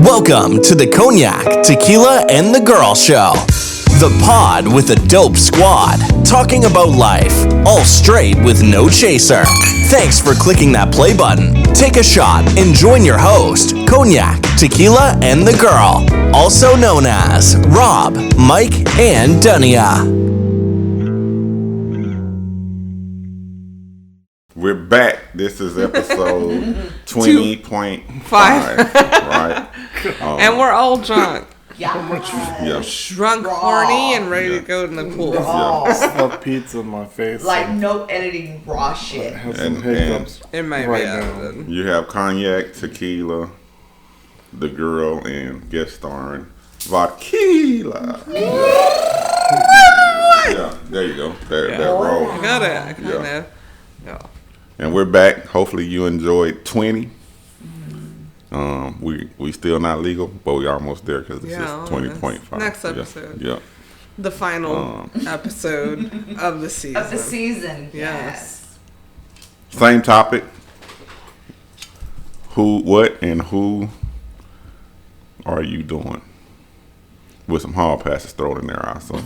Welcome to the Cognac, Tequila, and the Girl Show. The pod with a dope squad, talking about life, all straight with no chaser. Thanks for clicking that play button. Take a shot and join your host, Cognac, Tequila, and the Girl, also known as Rob, Mike, and Dunia. We're back. This is episode 20.5, right? And we're all drunk. Yeah. Drunk, horny, and ready to go in the pool. Stuffed pizza in my face. Like no editing, raw shit. I have some hiccups. It might right be now. edited. You have Cognac, Tequila, the Girl, and guest starring Vodkila. Yeah, there you go. That roll. I got it. I kind of. Yeah. And we're back. Hopefully you enjoyed 20. We still not legal, but we almost there because this is 20.5. Next episode. Yeah. The final episode of the season. Of the season. Yes. Same topic. What and who are you doing? With some hall passes thrown in there also.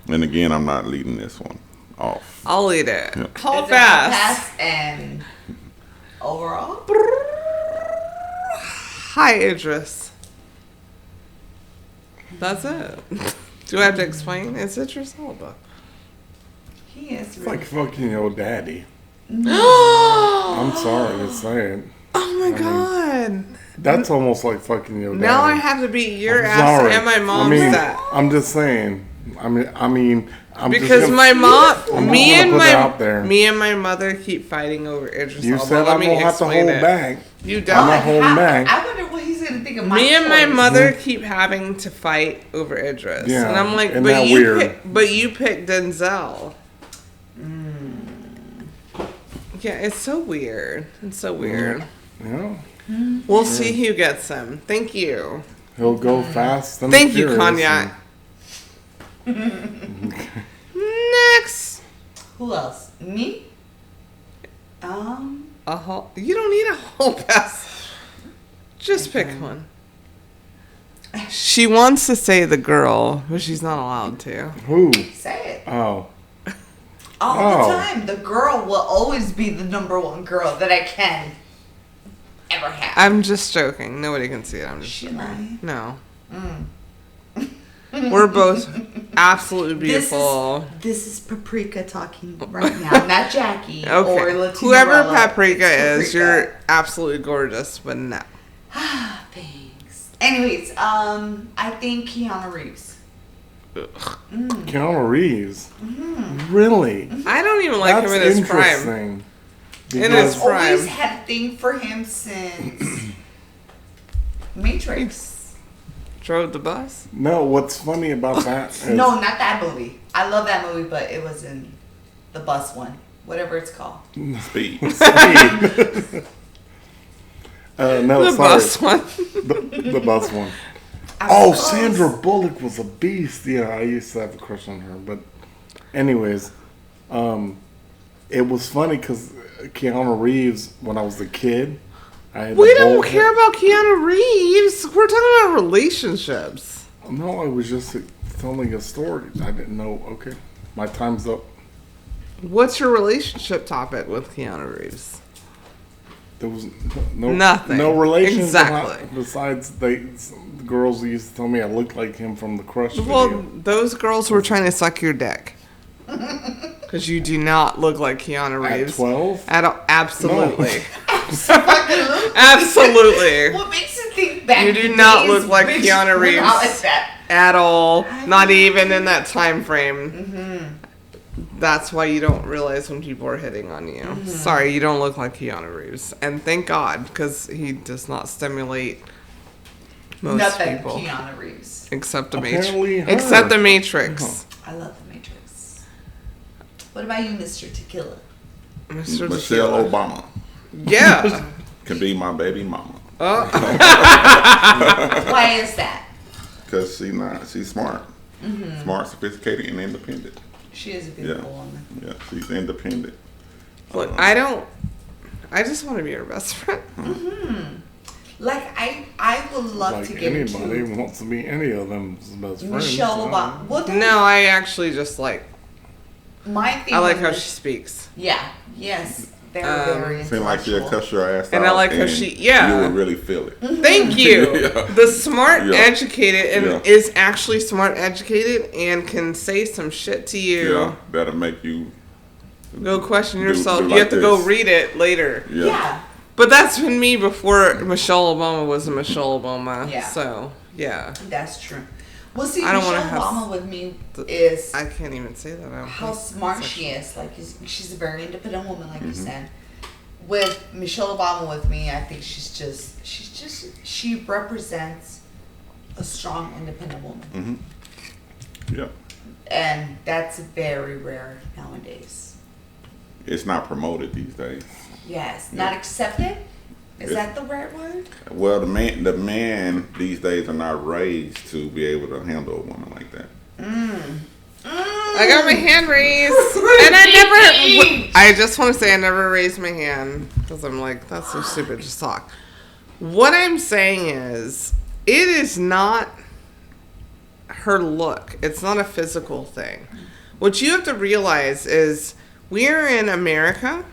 And again, I'm not leading this one off. I'll eat it. Yeah. Hold It's a fast. pass and overall. Hi, Idris. That's it. Do I have to explain? It's Idris Elba. He is It's really like fucking your daddy. Oh I'm sorry to say it. my god. That's almost like fucking your daddy. Now I have to beat your I'm ass sorry. and my mom's dad. I'm just saying. I'm Because just gonna, my mom, I'm me gonna and put it out there. my mother keep fighting over Idris You Elba. said Let I'm me gonna have to explain hold it. back. You I'm don't. not holding back. I wonder what he's gonna think of my Me and my choice. mother keep having to fight over Idris, Yeah, and I'm like, isn't but that you weird? but you picked Denzel. Yeah, it's so weird. It's so weird. Yeah. We'll see who gets him. Thank you. He'll go fast. And Thank you, furious Cognac. Next. Who else? Me? You don't need a whole pass. Just pick one. She wants to say the girl, but she's not allowed to. and- Who? Say it. Oh. All Oh. the time. The girl will always be the number one girl that I can ever have. I'm just joking. Nobody can see it. I'm just Should I? no. We're both absolutely beautiful. This is Paprika talking right now, not Jackie or Okay. Latina. Whoever Rella. Paprika It's is, you're absolutely gorgeous, but no. Thanks. Anyways, I think Keanu Reeves. Keanu Reeves. Really? I don't even like That's him in his prime. interesting. In Because- his prime. Always had a thing for him since Matrix. Drove the bus. No, what's funny about that is No, not that movie. I love that movie, but it was in the bus one, whatever it's called. Speed. no, The sorry. bus one. The bus one. I Oh, suppose- Sandra Bullock was a beast. Yeah, I used to have a crush on her. But, anyways, it was funny because Keanu Reeves, when I was a kid, I had We the don't bald care head. about Keanu Reeves. We're talking about relationships. No, I was just telling a story. I didn't know. Okay, my time's up. What's your relationship topic with Keanu Reeves? There was no Nothing. no relation Exactly. besides the girls used to tell me I looked like him from the Crush Well, video. those girls were trying to suck your dick. Because you do not look like Keanu At Reeves. 12? At all. Absolutely. Absolutely. Absolutely. What makes you think back? You do in the not days, look like bitch, Keanu we're Reeves. not like that. At all. Not even in that time frame. That's why you don't realize when people are hitting on you. Sorry, you don't look like Keanu Reeves. And thank God, because he does not stimulate most Nothing people. Keanu Reeves. Except the Apparently Matrix. her. Except the Matrix. I love the Matrix. What about you, Mr. Tequila? Mr. Michelle Tequila. Obama Yeah. can be my baby mama Oh. Why is that? because she's smart, smart, sophisticated, and independent. She is a beautiful woman. Yeah, she's independent. Look, I just want to be your best friend. Like I would love Like to get anybody into wants to be any of them as best friends. Michelle so- Obama. Well, No, I actually just like. my thing. I like how was- she speaks. Yeah. Yes. Very Seem like she'll intellectual. cuss your ass And out. I like how she- yeah. You would really feel it. Thank you. Yeah. The smart, Yeah. educated, and Yeah. is actually smart, educated, and can say some shit to you. Yeah, that'll make you. Go question Do yourself. You like have to go this. read it later. Yeah. Yeah. But that's been me before Michelle Obama was a Michelle Obama. Yeah. So, yeah. That's true. Well, see, I don't Michelle wanna have Obama with me is I can't even say that. I don't how think. smart she is. Like, she's a very independent woman, like you Mm-hmm. said. With Michelle Obama with me, I think she represents a strong, independent woman. Yeah. And that's very rare nowadays. It's not promoted these days. Yes. Not accepted? Is It's- that the right word? Well, the man these days are not raised to be able to handle a woman like that. I got my hand raised. And I just want to say I never raised my hand. Because I'm like, that's so stupid. Just talk. What I'm saying is, it is not her look. It's not a physical thing. What you have to realize is, we're in America.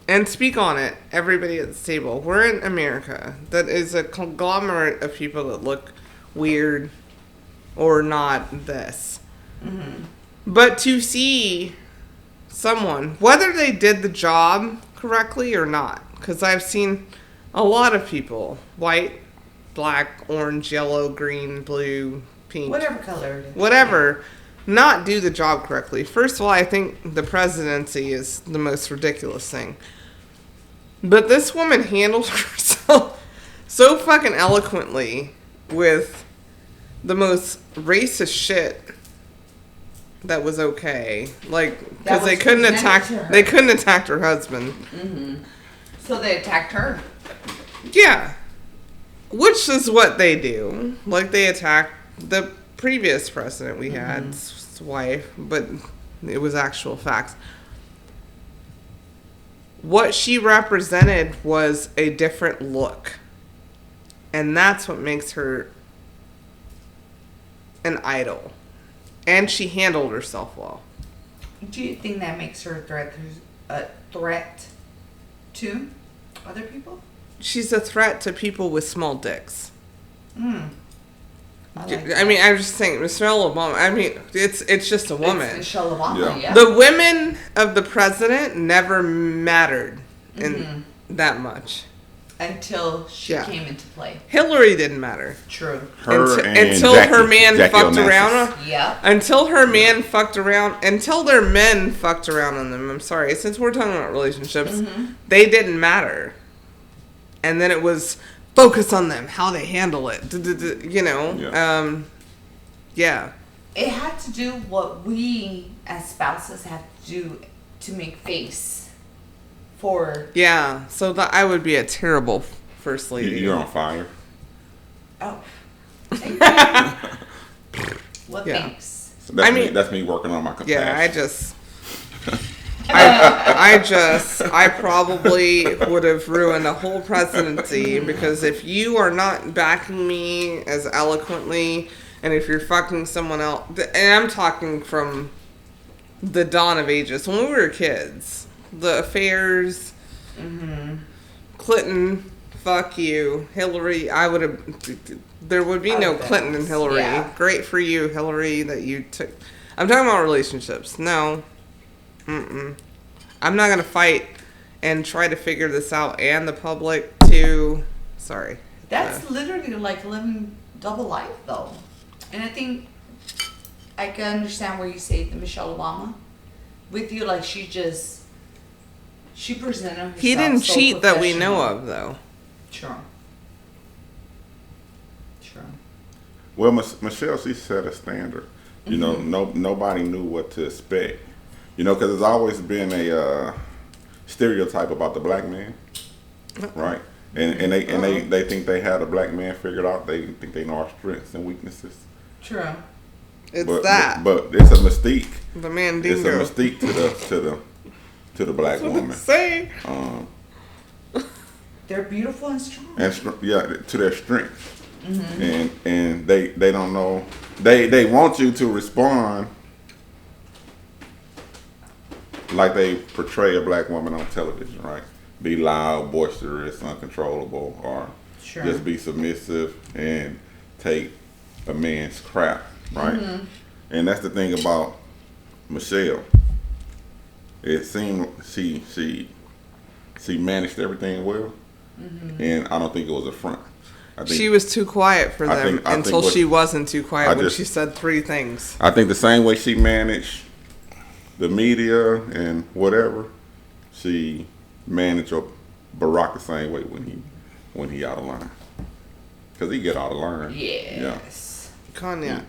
And speak on it, everybody at the table. We're in America. That is a conglomerate of people that look weird or not this. But to see someone, whether they did the job correctly or not, because I've seen a lot of people, white, black, orange, yellow, green, blue, pink, Whatever color it is. whatever, not do the job correctly. First of all, I think the presidency is the most ridiculous thing. But this woman handled herself so fucking eloquently with the most racist shit that was okay. Like, That because they was couldn't presented attack, to her. they couldn't attack her husband. So they attacked her. Yeah. Which is what they do. Like, they attacked the previous president we had's wife, but it was actual facts. What she represented was a different look. And that's what makes her an idol. And she handled herself well. Do you think that makes her a threat to other people? She's a threat to people with small dicks. I like I mean, I'm just saying, Michelle Obama, I mean, it's just a woman. It's Michelle Obama, Yeah. yeah. The women of the president never mattered in that much. Until she Yeah. came into play. Hillary didn't matter. True. Her and Until Jackie, her man Jackie fucked Onassis. around. Yep. Until her man fucked around. Until their men fucked around on them. I'm sorry. Since we're talking about relationships, they didn't matter. And then it was focus on them, how they handle it. You know. Yeah. Yeah. It had to do what we as spouses have to do to make face for. Yeah. So that I would be a terrible first lady. You're on fire. Oh. Thank you. What Yeah. thanks? So that's I mean- that's me working on my compassion. Yeah, I probably would have ruined the whole presidency because if you are not backing me as eloquently and if you're fucking someone else, and I'm talking from the dawn of ages, when we were kids, the affairs, Clinton, fuck you, Hillary, I would have, there would be no Clinton and Hillary. Yeah. Great for you, Hillary, that you took. I'm talking about relationships. No. I'm not gonna fight and try to figure this out and the public too. Sorry. That's literally like living double life, though. And I think I can understand where you say the Michelle Obama. With you, like she presented herself. He didn't so cheat that we know professional. of, though. True. True. Well, Michelle, she set a standard. You know, nobody knew what to expect. You know, because there's always been a stereotype about the black man, right? And they think they had a black man figured out. They think they know our strengths and weaknesses. True. It's But that. but it's a mystique. The Mandingo. It's a mystique to the black woman. Say. They're beautiful and strong. and to their strength. And they don't know. They want you to respond like they portray a black woman on television, right? Be loud, boisterous, uncontrollable, or Sure. just be submissive and take a man's crap, right? And that's the thing about Michelle. It seemed she managed everything well, and I don't think it was a front. I think She was too quiet for I them think- I think until what- she wasn't too quiet I when just- she said 3 things. I think the same way she managed the media and whatever, she managed Barack the same way when he out of line. Cause he get out of line. Yes. Cognac.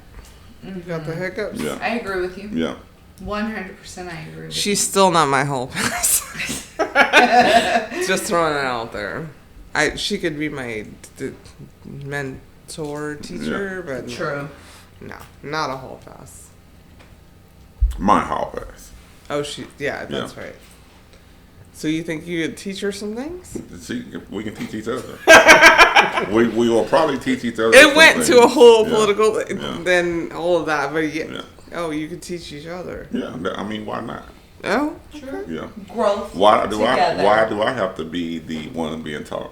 You got the hiccups? Yeah. I agree with you. Yeah. 100% I agree with She's still not my whole pass. Just throwing it out there. She could be my mentor, teacher, but you. True. no, not a whole pass. My hall pass. Oh, that's Yeah. right. So you think you could teach her some things? We can teach each other. we will probably teach each other. It some went things. to a whole Yeah. political, Yeah. then all of that, but yeah. Yeah. Oh, you could teach each other. Yeah. I mean, why not? Oh, True. Yeah. Growth. Why do together. I have to be the one being taught?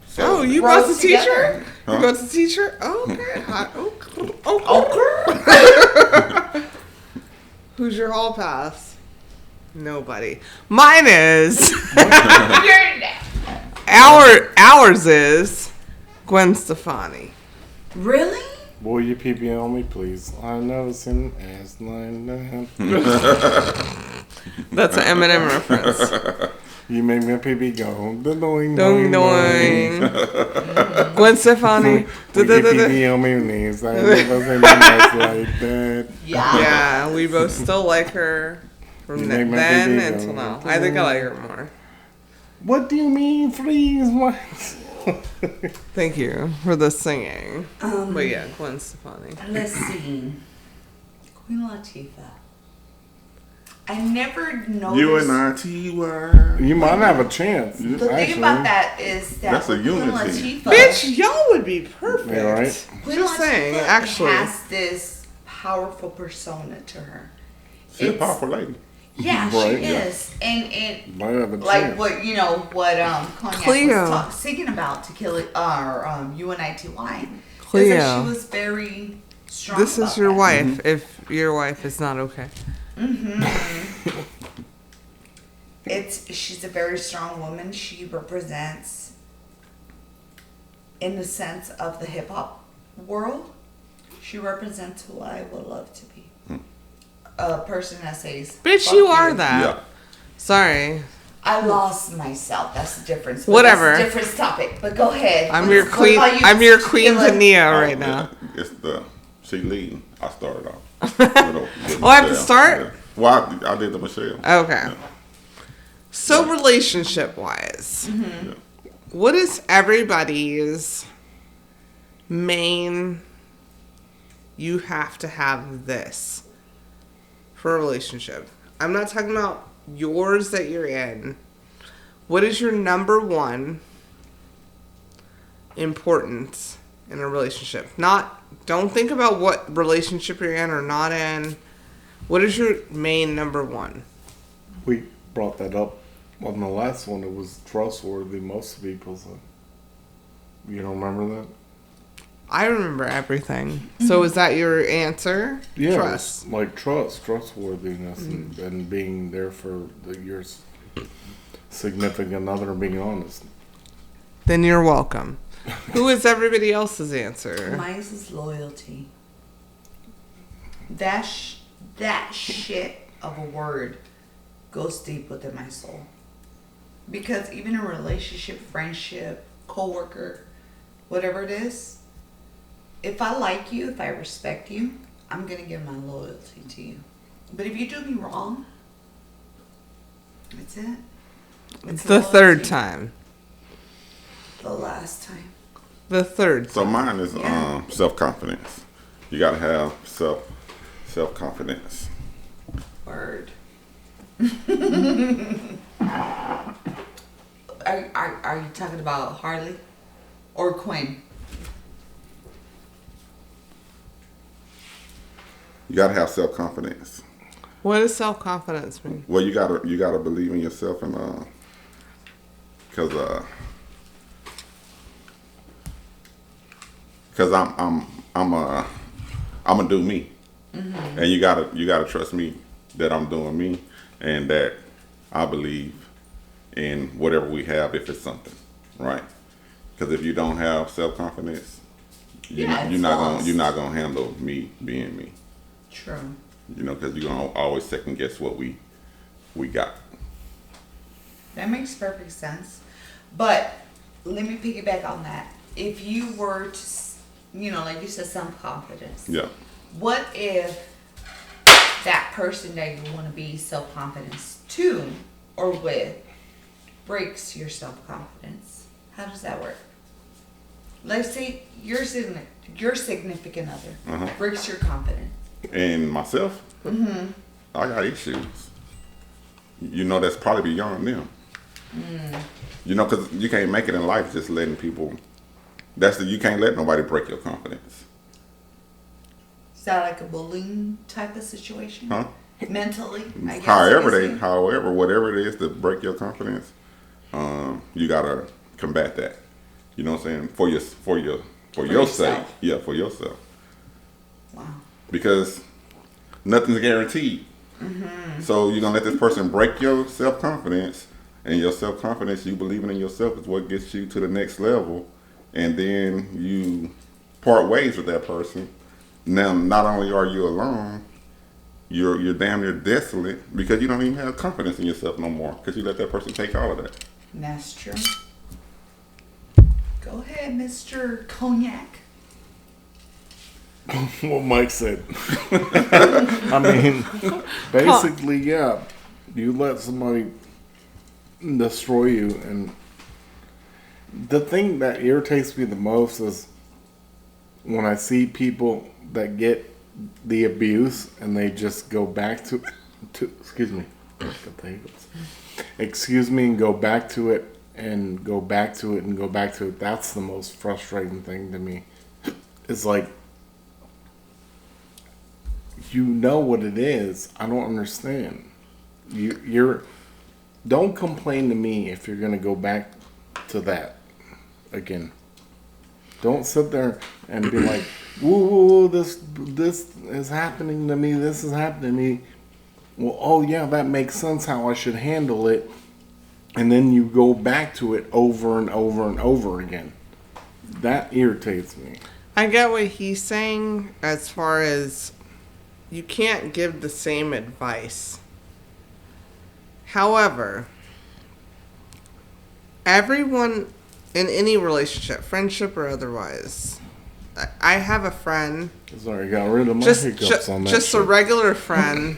So, oh, you Grow about to teach her? together. Huh? You about to teach her? Okay. Okay. Who's your hall pass? Nobody. Mine is. Ours is Gwen Stefani. Really? Will you pee on me, please? I know him as 9. That's an Eminem reference. You make me pee go. Doing, Doing, doing. Gwen Stefani. Will you pee on me knees? I never say nice like that. Yeah. Yeah, we both still like her from You make my then baby until go. now. I think I like her more. What do you mean, freeze? What? Thank you for the singing. But yeah, Gwen Stefani. Let's see. Queen Latifah. I never noticed. You and I, You might have a chance. The actually. thing about that is that That's a with Queen unity. Latifah, Bitch, y'all would be perfect. Yeah, right? Queen Just Latifah saying, actually. has this powerful persona to her. she's a It's- powerful lady. Yeah, Right, she yeah. is, and Might have a like chance. what Cognac Cleo. was singing about to kill it, or UNITY. Is Cleo. that she was very strong. This about is your that. wife if your wife is not okay. She's a very strong woman. She represents, in the sense of the hip hop world, she represents who I would love to be. A person that says, Bitch, "Fuck you are that. Yeah. Sorry. I lost myself. That's the difference. But Whatever. That's a different topic. But go ahead. I'm What your is- queen. what about you, I'm your Mr. queen Tequila? Tania Oh, right now. yeah. It's she leading. I started off. Oh, I have to start? Yeah. Well, I did the Michelle. Okay. So relationship wise, Yeah. what is everybody's main? You have to have this for a relationship. I'm not talking about yours that you're in. What is your number one importance in a relationship? Don't think about what relationship you're in or not in. What is your main number one? We brought that up on the last one. It was trustworthy. Most people said. You don't remember that? I remember everything. So is that your answer? Yeah, Trust. it's like trustworthiness, and being there for your significant other, being honest. Then you're welcome. Who is everybody else's answer? Mine is loyalty. That shit of a word goes deep within my soul. Because even a relationship, friendship, coworker, whatever it is, if I like you, if I respect you, I'm gonna give my loyalty to you. But if you do me wrong, that's it. It's the third time. The last time. The third. So mine is Yeah. self confidence. You gotta have self confidence. Word. Are you talking about Harley or Quinn? You gotta have self-confidence. What does self-confidence mean? Well, you gotta believe in yourself, and because I'm gonna do me, and you gotta trust me that I'm doing me, and that I believe in whatever we have, if it's something, right? Because if you don't have self-confidence, you're not gonna handle me being me. True. You know, because you're gonna always second guess what we got. That makes perfect sense. But let me piggyback on that. If you were to, like you said, self-confidence. Yeah. What if that person that you want to be self-confidence to or with breaks your self-confidence? How does that work? Let's say your significant other breaks your confidence. And myself, I got issues. You know, that's probably beyond them. You know, because you can't make it in life just letting people. You can't let nobody break your confidence. Is that like a bullying type of situation? Huh? Mentally, I guess. However, whatever it is to break your confidence, you gotta combat that. You know what I'm saying? For your sake. yourself. Yeah, for yourself. Wow. Because nothing's guaranteed. So you're gonna let this person break your self-confidence, and your self-confidence, you believing in yourself, is what gets you to the next level, and then you part ways with that person. Now, not only are you alone, you're damn near desolate because you don't even have confidence in yourself no more because you let that person take all of that. That's true. Go ahead, Mr. Cognac. What Mike said. I mean, basically, yeah. You let somebody destroy you, and the thing that irritates me the most is when I see people that get the abuse and they just go back to excuse me, and go back to it and go back to it and go back to it. That's the most frustrating thing to me. It's like, you know what it is. I don't understand. You're don't complain to me if you're gonna go back to that again. Don't sit there and be like, "Whoa, this is happening to me. This is happening to me." Well, oh yeah, that makes sense how I should handle it, and then you go back to it over and over and over again. That irritates me. I get what he's saying as far as you can't give the same advice. However, everyone in any relationship, friendship or otherwise, I have a friend. Sorry, I got rid of my hiccups on that. Just a regular friend.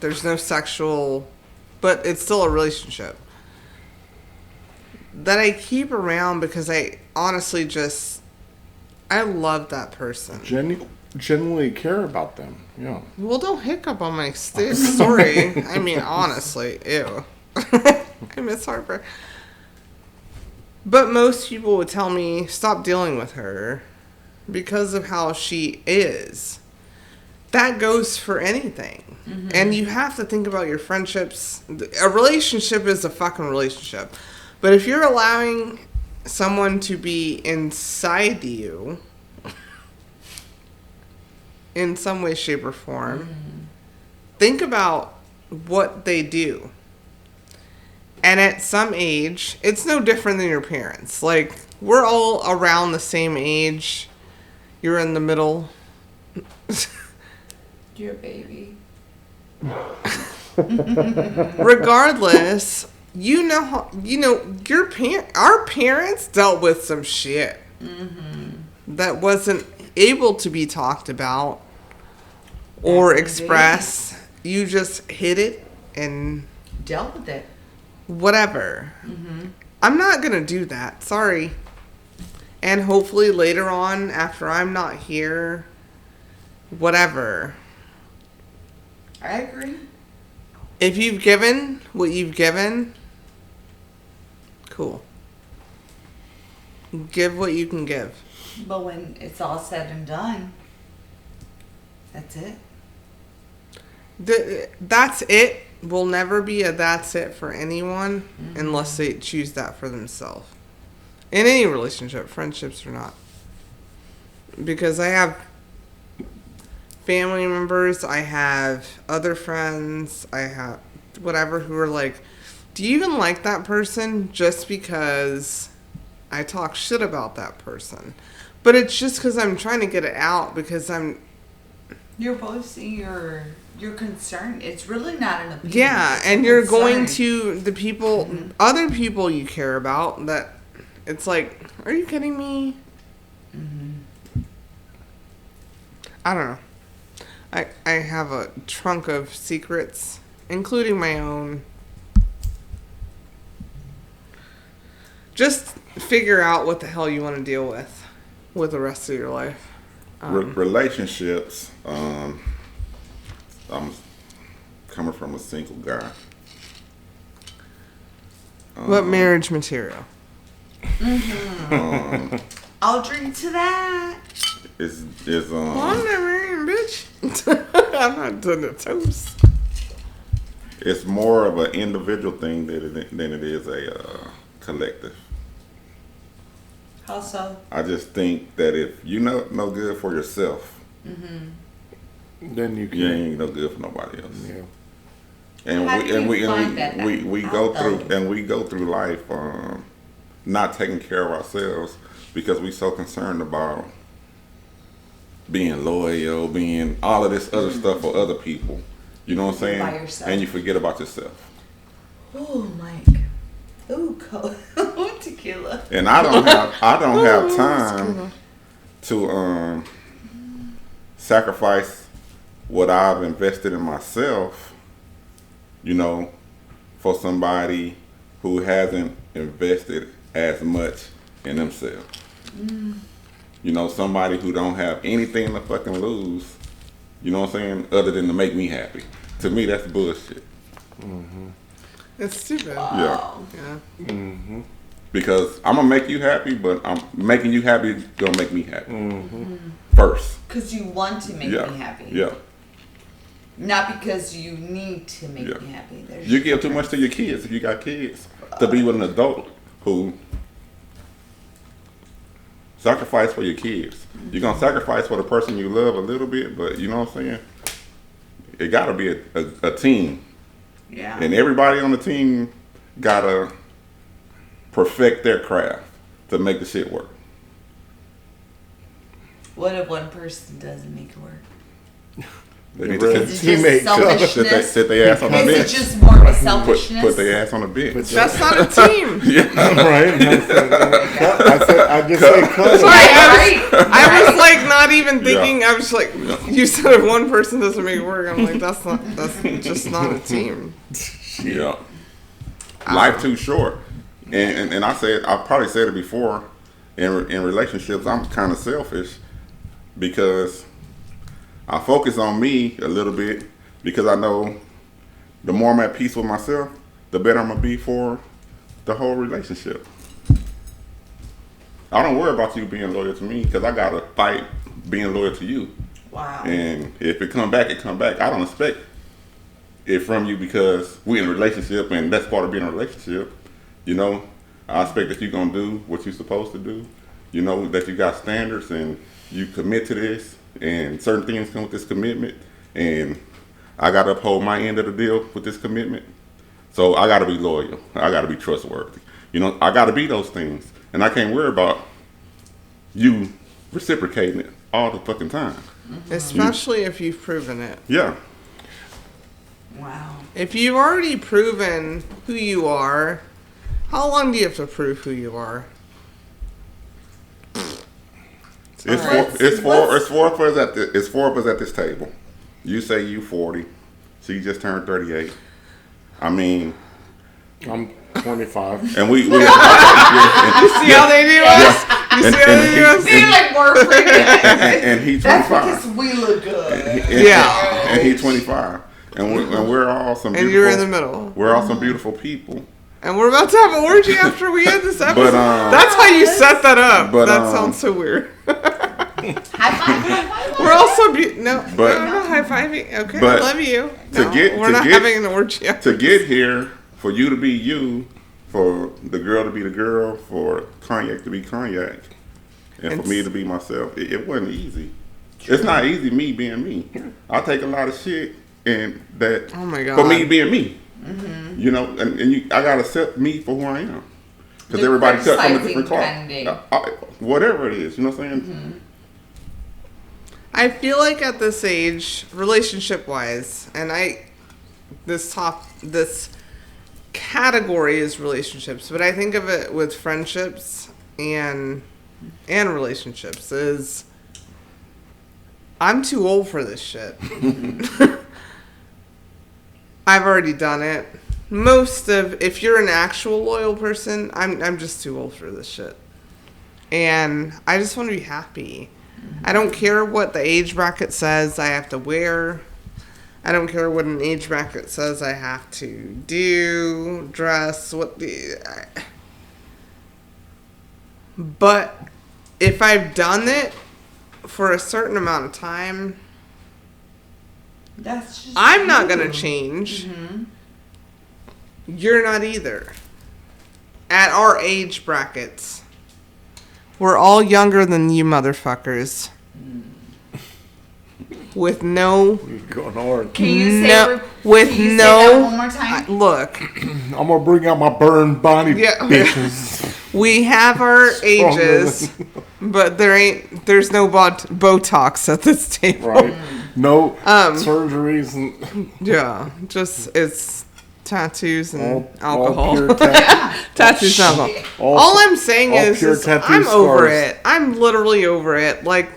There's no sexual, but it's still a relationship that I keep around because I honestly I love that person. Genuinely care about them. Yeah. Well, don't hiccup on my story. I mean, honestly, ew. I miss Harper. But most people would tell me, stop dealing with her because of how she is. That goes for anything. Mm-hmm. And you have to think about your friendships. A relationship is a fucking relationship. But if you're allowing someone to be inside you in some way, shape, or form, think about what they do. And at some age, it's no different than your parents. Like, we're all around the same age. You're in the middle. You're a baby. Regardless, our parents dealt with some shit that wasn't able to be talked about or expressed. You just hid it and dealt with it. Whatever. I'm not gonna do that. Sorry. And hopefully later on, after I'm not here, whatever. I agree. If you've given what you've given, Cool. Give what you can give. But when it's all said and done, that's it. That's it will never be a that's it for anyone unless they choose that for themselves. In any relationship, friendships or not. Because I have family members, I have other friends, I have whatever who are like, do you even like that person just because I talk shit about that person? But it's just because I'm trying to get it out because You're voicing your concern. It's really not an opinion. yeah, It's a and you're concern. going to the people, other people you care about that it's like, are you kidding me? I don't know. I have a trunk of secrets, including my own. Just figure out what the hell you want to deal with the rest of your life. Relationships. I'm coming from a single guy. What marriage material? I'll drink to that. Is Well, I'm not marrying, bitch. I'm not doing a toast. it's more of an individual thing than it is a collective. How so? I just think that if you know no good for yourself, Then you can. you ain't no good for nobody else. Yeah. And How we do and you we find that and we out, go though? through life not taking care of ourselves because we so concerned about being loyal, being all of this other stuff for other people. You know what I'm saying? By yourself. And you forget about yourself. Oh, Mike. Ooh, tequila. And I don't have time to sacrifice what I've invested in myself, you know, for somebody who hasn't invested as much in themselves. You know, somebody who don't have anything to fucking lose, you know what I'm saying, other than to make me happy. To me, that's bullshit. It's stupid. Yeah. Yeah. Because I'm gonna make you happy, but I'm making you happy gonna make me happy first. Because you want to make Yeah, me happy. yeah. Not because you need to make Yeah. me happy. There's You give too much to your kids if you got kids to be with an adult who sacrifice for your kids. You're gonna sacrifice for the person you love a little bit, but you know what I'm saying? It gotta be a team. Yeah. And everybody on the team gotta perfect their craft to make the shit work. What if one person doesn't make it work? They need Right. to Is sit, it Teammate just cover. selfishness? sit their ass on the Is it bench. just more of selfishness? Put their ass on the bench. That's not a team. Right? I just said cut. Sorry, Right. I was like not even thinking. Yeah. I was like, you said if one person doesn't make it work, I'm like, that's just not a team. Yeah. Life too short. And I probably said it before, in relationships, I'm kind of selfish because I focus on me a little bit because I know the more I'm at peace with myself, the better I'm going to be for the whole relationship. I don't worry about you being loyal to me because I got to fight being loyal to you. Wow. And if it come back, it come back. I don't expect it from you because we're in a relationship and that's part of being in a relationship. You know, I expect that you're going to do what you're supposed to do. You know, that you got standards and you commit to this and certain things come with this commitment. And I got to uphold my end of the deal with this commitment. So I got to be loyal. I got to be trustworthy. You know, I got to be those things. And I can't worry about you reciprocating it all the fucking time. Especially if you've proven it. Yeah. Wow. If you've already proven who you are, how long do you have to prove who you are? It's four of us at this table. You say you 40. She just turned 38. I mean, I'm 25. and we You see how they do us? You see how they do us? Seem like more pregnant. and he That's 25. because we look good. Yeah. And he 25. And we're all some And beautiful, you're in the middle. We're all some beautiful people. And we're about to have an orgy after we end this episode. But, that's how you set that up. but, that sounds so weird. High five. We're also But- I'm not high fiving. Okay, but I love you. We're to not get- having an orgy. To get here, for you to be you, for the girl to be the girl, for cognac to be cognac, and for me to be myself, it wasn't easy. It's not easy me being me. I take a lot of shit, and that Oh my God. for me being me. You know, and I gotta accept me for who I am. Because The everybody cut from a criticizing different cloth. kind of thing. Whatever it is, you know what I'm saying? I feel like at this age, relationship wise, and this category is relationships, but I think of it with friendships and relationships is I'm too old for this shit. I've already done it. If you're an actual loyal person, I'm just too old for this shit. And I just want to be happy. I don't care what the age bracket says I have to wear. I don't care what an age bracket says I have to do, dress, but if I've done it for a certain amount of time, That's just I'm not going you. to change. You're not either. At our age brackets, we're all younger than you motherfuckers. With no... You're going hard. Can you say, No, say that one more time? Look, I'm gonna bring out my burned body, Yeah. bitches. we have our ages, but there's no Botox at this table. Right? No Um, surgeries and Yeah, just it's tattoos and all alcohol. pure Tattoos and alcohol. all- All I'm saying all is pure tattoo I'm over scars. it. I'm literally over it. Like,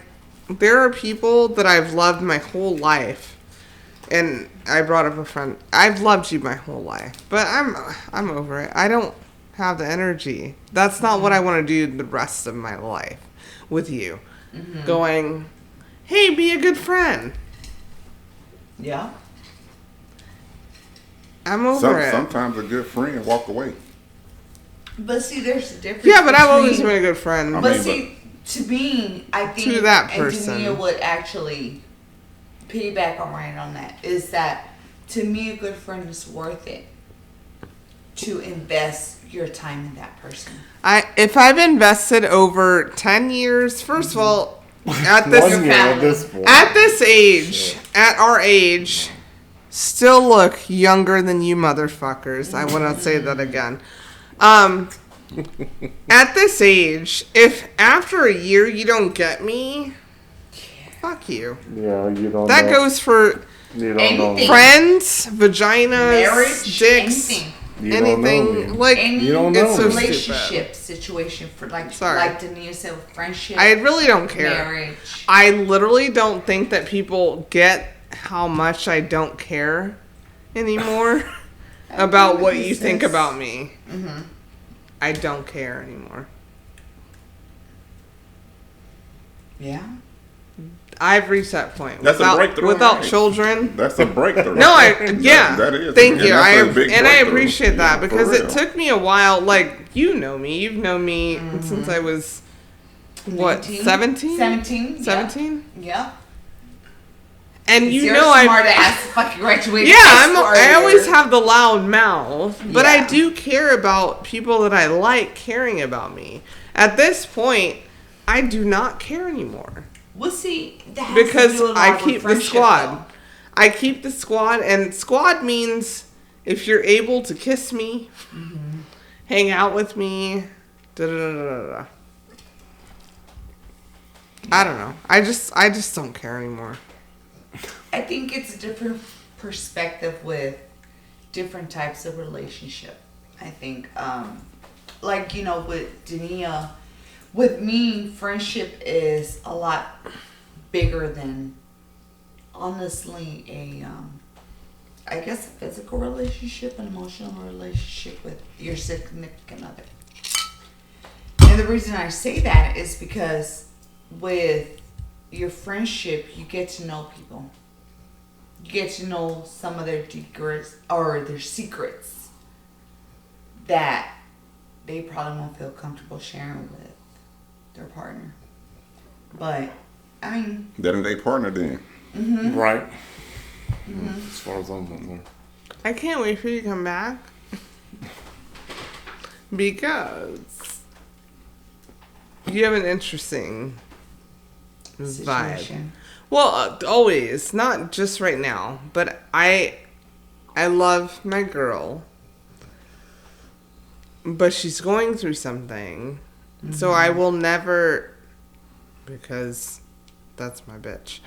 there are people that I've loved my whole life. And I brought up a friend. I've loved you my whole life. But I'm over it. I don't have the energy. That's not what I want to do the rest of my life with you. Going, hey, be a good friend. Yeah. I'm over it. Sometimes a good friend walk away. But see, there's a difference. Yeah, but I've always between- been a good friend. I But mean, see, to me, I think To that and person. Dania would actually piggyback on that. Is that to me a good friend is worth it to invest your time in that person. If I've invested over 10 years, first of all, at this 1 year at this point. at this age, at our age, still look younger than you motherfuckers. I want to say that again. At this age, if after a year you don't get me, fuck you. Yeah, you don't. That know. goes for You don't Anything. know. friends, vaginas, Marriage, dicks, anything. You don't know, anything. man. Like, Any You don't it's know. so relationship stupid. situation for like Sorry. Dania said, friendship, I really don't care. marriage. I literally don't think that people get how much I don't care anymore about what you think about me. I don't care anymore. Yeah. I've reached that point. That's a without, breakthrough, without right? children. That's a breakthrough. No, yeah. That is. Thank And you. that's I a big I breakthrough. appreciate that Yeah, for because it real. took me a while. Like, you know me. You've known me since I was what, 19? 17? 17. 17? Yeah. And you You're know smart I ass fucking graduated. Yeah, high school I earlier. always have the loud mouth, but I Yeah. do care about people that I like caring about me. At this point, I do not care anymore Well, see, that has to because do a lot I with keep the friendship, squad. though. I keep the squad, and squad means if you're able to kiss me, hang out with me, da da da da da. I don't know. I just don't care anymore. I think it's a different perspective with different types of relationship. I think, like, you know, with Dania, with me, friendship is a lot bigger than, honestly, I guess a physical relationship, an emotional relationship with your significant other. And the reason I say that is because with your friendship, you get to know people. You get to know some of their secrets or their secrets. that they probably won't feel comfortable sharing with their partner. But, I mean... That ain't their partner then. Right. As far as I'm concerned. I can't wait for you to come back. Because you have an interesting vibe. Situation. Well, always, not just right now, but I love my girl, but she's going through something, so I will never, because that's my bitch.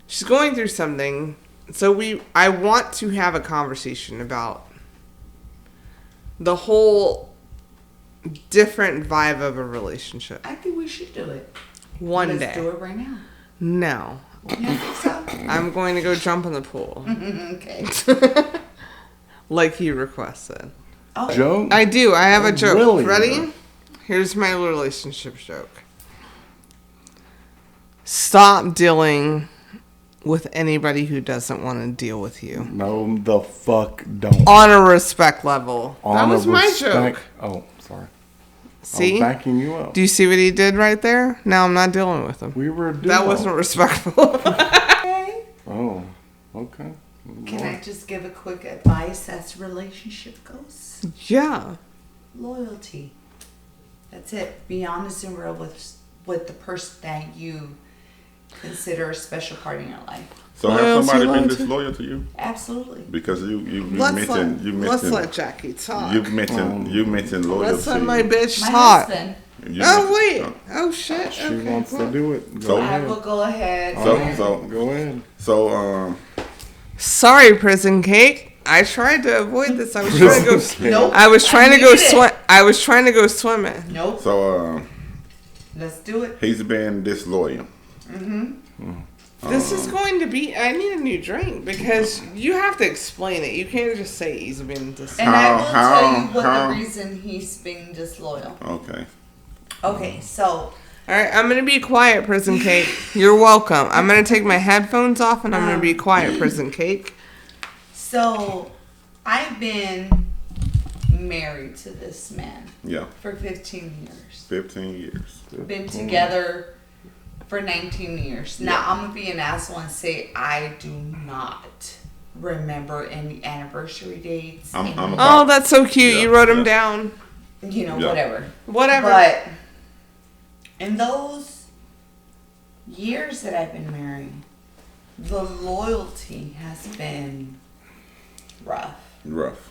She's going through something, so I want to have a conversation about the whole different vibe of a relationship. I think we should do it. One Let's day. do it right now. No. You don't think so? I'm going to go jump in the pool. Okay. Like he requested. Oh, Joke? I do. I have a joke. Really? Ready? Here's my relationship joke. Stop dealing with anybody who doesn't want to deal with you. No, the fuck don't. On a respect level. That On was a my respect- joke. Oh, sorry. See? I'm backing you up. Do you see what he did right there? Now I'm not dealing with him. We were a duo. That wasn't respectful. okay. Oh, okay. Can I just give a quick advice as relationship goes? Yeah. Loyalty. That's it. Be honest and real with the person that you consider a special part in your life. So has Loyalty, somebody been loyalty. disloyal to you? Absolutely. Because you Let's mentioned let Jackie talk. you mentioned loyalty. Let's let my bitch My talk. husband. You Oh mentioned- wait. Oh shit. She Okay. wants to do it. Go So- I ahead. will go ahead. So Go ahead. so Sorry, prison cake. I tried to avoid this. I was trying to go. Nope. I was trying to go needed it. swim. I was trying to go swimming. Nope. so Let's do it. he's been disloyal. This is going to be. I need a new drink because you have to explain it. You can't just say he's been dis. And I will tell you what how- the reason he's being disloyal. Okay. Okay, so All right, I'm gonna be quiet, prison cake. You're welcome. I'm gonna take my headphones off and I'm gonna be quiet, prison cake. So, I've been married to this man Yeah. for 15 years. 15 years. Been together for 19 years. Now, I'm going to be an asshole and say I do not remember any anniversary dates. I'm any- about- Oh, that's so cute. Yeah, You wrote them yeah. down. you know, Yeah. whatever. Whatever. But in those years that I've been married, the loyalty has been rough. Rough.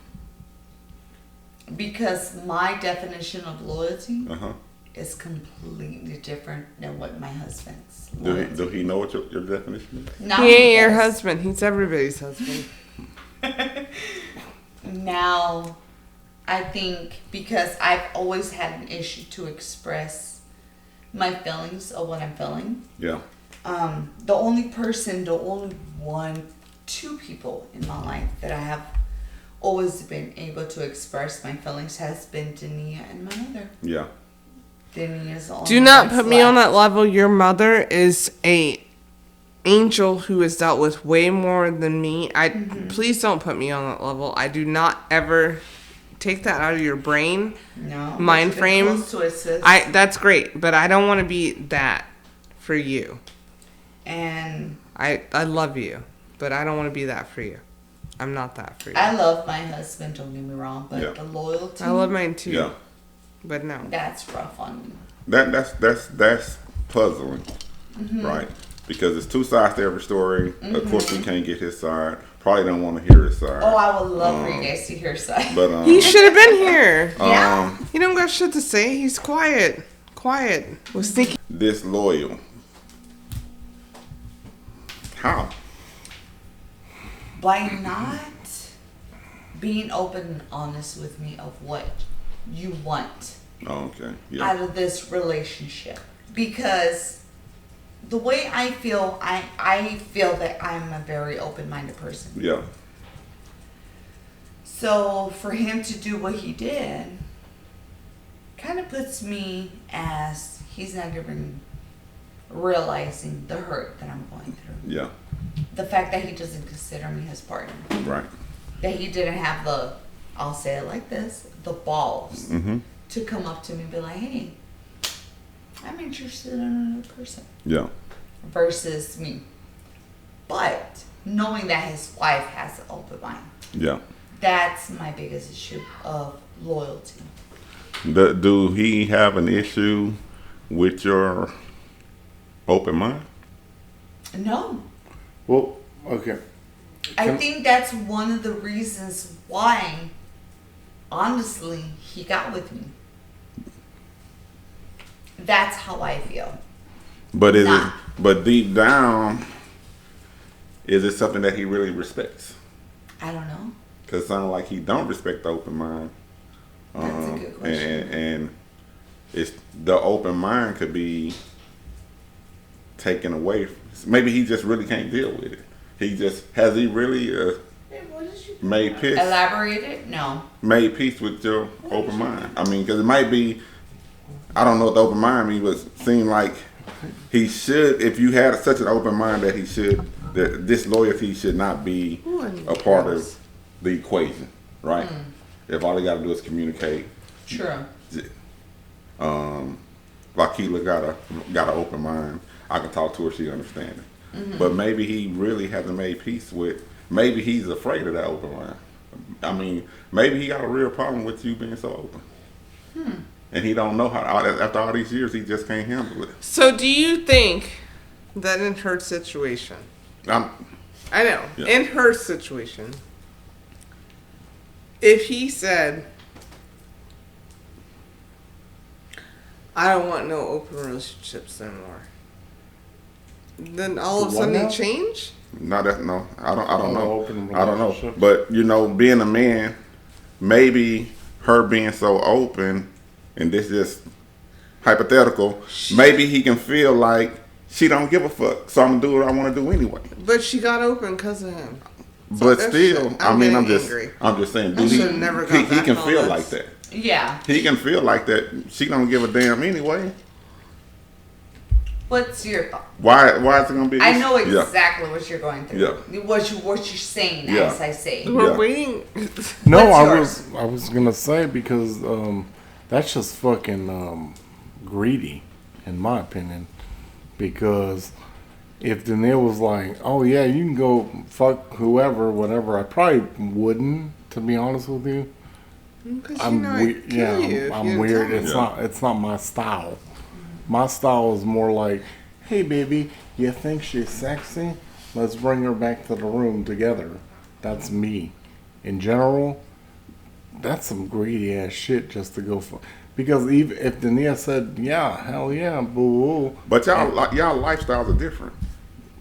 Because my definition of loyalty Uh-huh. is completely different than what my husband's Do loyalty. he know what your definition is? Now He ain't your does. husband. He's everybody's husband. Now, I think because I've always had an issue to express my feelings of what I'm feeling. Yeah. The only two people in my life that I have always been able to express my feelings has been Dania and my mother. Yeah. Dania's the only Do not one's put me on left. that level. Your mother is a angel who has dealt with way more than me. Please don't put me on that level. I do not ever take that out of your brain. No. mind but you're frame. close to it, sis. That's great, but I don't want to be that for you. And I love you, but I don't want to be that for you. I'm not that for you. I love my husband, don't get me wrong, but Yeah. the loyalty, I love mine too. Yeah. But no. that's rough on me. That's puzzling, right? Because there's two sides to every story. Of course, we can't get his side. Probably don't want to hear his side. Oh, I would love for you guys to hear side. But He should have been here. Yeah. He don't got shit to say. He's quiet. Quiet. Was thinking. disloyal. How? By not being open and honest with me of what you want Oh, okay. Yeah. out of this relationship. Because the way I feel, I feel that I'm a very open-minded person. Yeah. So for him to do what he did kind of puts me as he's not even realizing the hurt that I'm going through. Yeah. The fact that he doesn't consider me his partner. Right. That he didn't have the I'll say it like this, the balls Mm-hmm. to come up to me and be like, hey, I'm interested in another person Yeah. versus me. But knowing that his wife has an open mind, Yeah. that's my biggest issue of loyalty. Do he have an issue with your open mind? No. Well, okay. I think that's one of the reasons why, honestly, he got with me. That's how I feel. But Nah. but deep down, is it something that he really respects? I don't know. Because it sounds like he don't respect the open mind. That's a good question. And it's the open mind could be taken away. Maybe he just really can't deal with it. Has he really made peace? Elaborated? No. Made peace with your open mind. I mean, because it might be, I don't know what the open mind means, but seem like he should, if you had such an open mind that he should, that disloyalty should not be a part of the equation, right? If all they got to do is communicate. True. Vakila got an open mind. I can talk to her, she understands it. But maybe he really hasn't made peace with, maybe he's afraid of that open mind. I mean, maybe he got a real problem with you being so open. And he don't know how, after all these years, he just can't handle it. So do you think that in her situation, I know, Yeah. in her situation, if he said, I don't want no open relationships anymore, then all of a What sudden now? he change? No, I don't know. Open I don't know. relationship. But being a man, maybe her being so open, and this is hypothetical, maybe he can feel like she don't give a fuck, so I'm gonna do what I want to do anyway. But she got open because of him. But that still, shit- I I'm mean, I'm getting just angry. saying, I should've never got he back can on feel this. like that. Yeah. He can feel like that. She don't give a damn anyway. What's your thought? Why is it gonna be? I know Yeah. what what you're going through. Yeah. What you're saying, Yeah. as I say. We're Yeah. waiting. No, What's yours? I was gonna say because that's just fucking greedy, in my opinion. Because if Danielle was like, "Oh yeah, you can go fuck whoever, whatever," I probably wouldn't. To be honest with you, Because I'm weird. Yeah, I'm weird. It's Yeah. not. It's not my style. My style is more like, "Hey baby, you think she's sexy? Let's bring her back to the room together." That's me. In general, that's some greedy ass shit just to go for. Because even if Dania said, "Yeah, hell yeah, boo," But y'all lifestyles are different.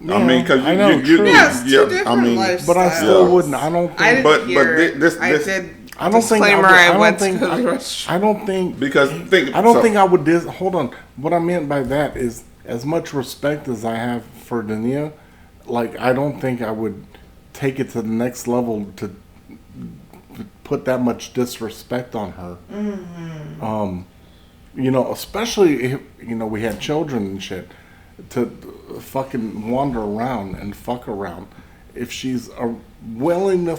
Yeah, I mean, because I know, you true. Yeah, it's two different I mean, lifestyles. but I still Yeah. wouldn't. I don't think. I didn't But hear. this- I this- did. I don't think. Disclaimer, I I went don't think. to the restaurant. I don't think. because I don't think I would hold on. What I meant by that is as much respect as I have for Dania, like I don't think I would take it to the next level to put that much disrespect on her. Especially if we had children and shit, to fucking wander around and fuck around. If she's willing to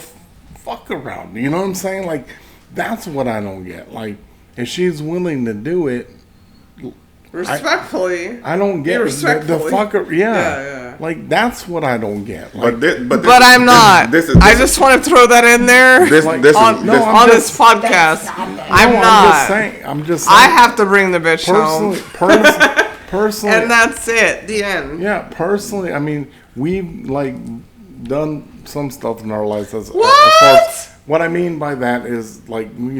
fuck around, you know what I'm saying? Like, that's what I don't get. Like, if she's willing to do it, Respectfully. I don't get the Respectfully. fucker. Yeah, yeah. Like, that's what I don't get. Like, But I'm not. I just want to throw that in there this on, is on this podcast. That's not bad. I'm no, not. I'm just saying. I have to bring the bitch home. Personally, And that's it. The end. yeah, personally, I mean, we've like done some stuff in our lives as far What? as what I mean by that is like we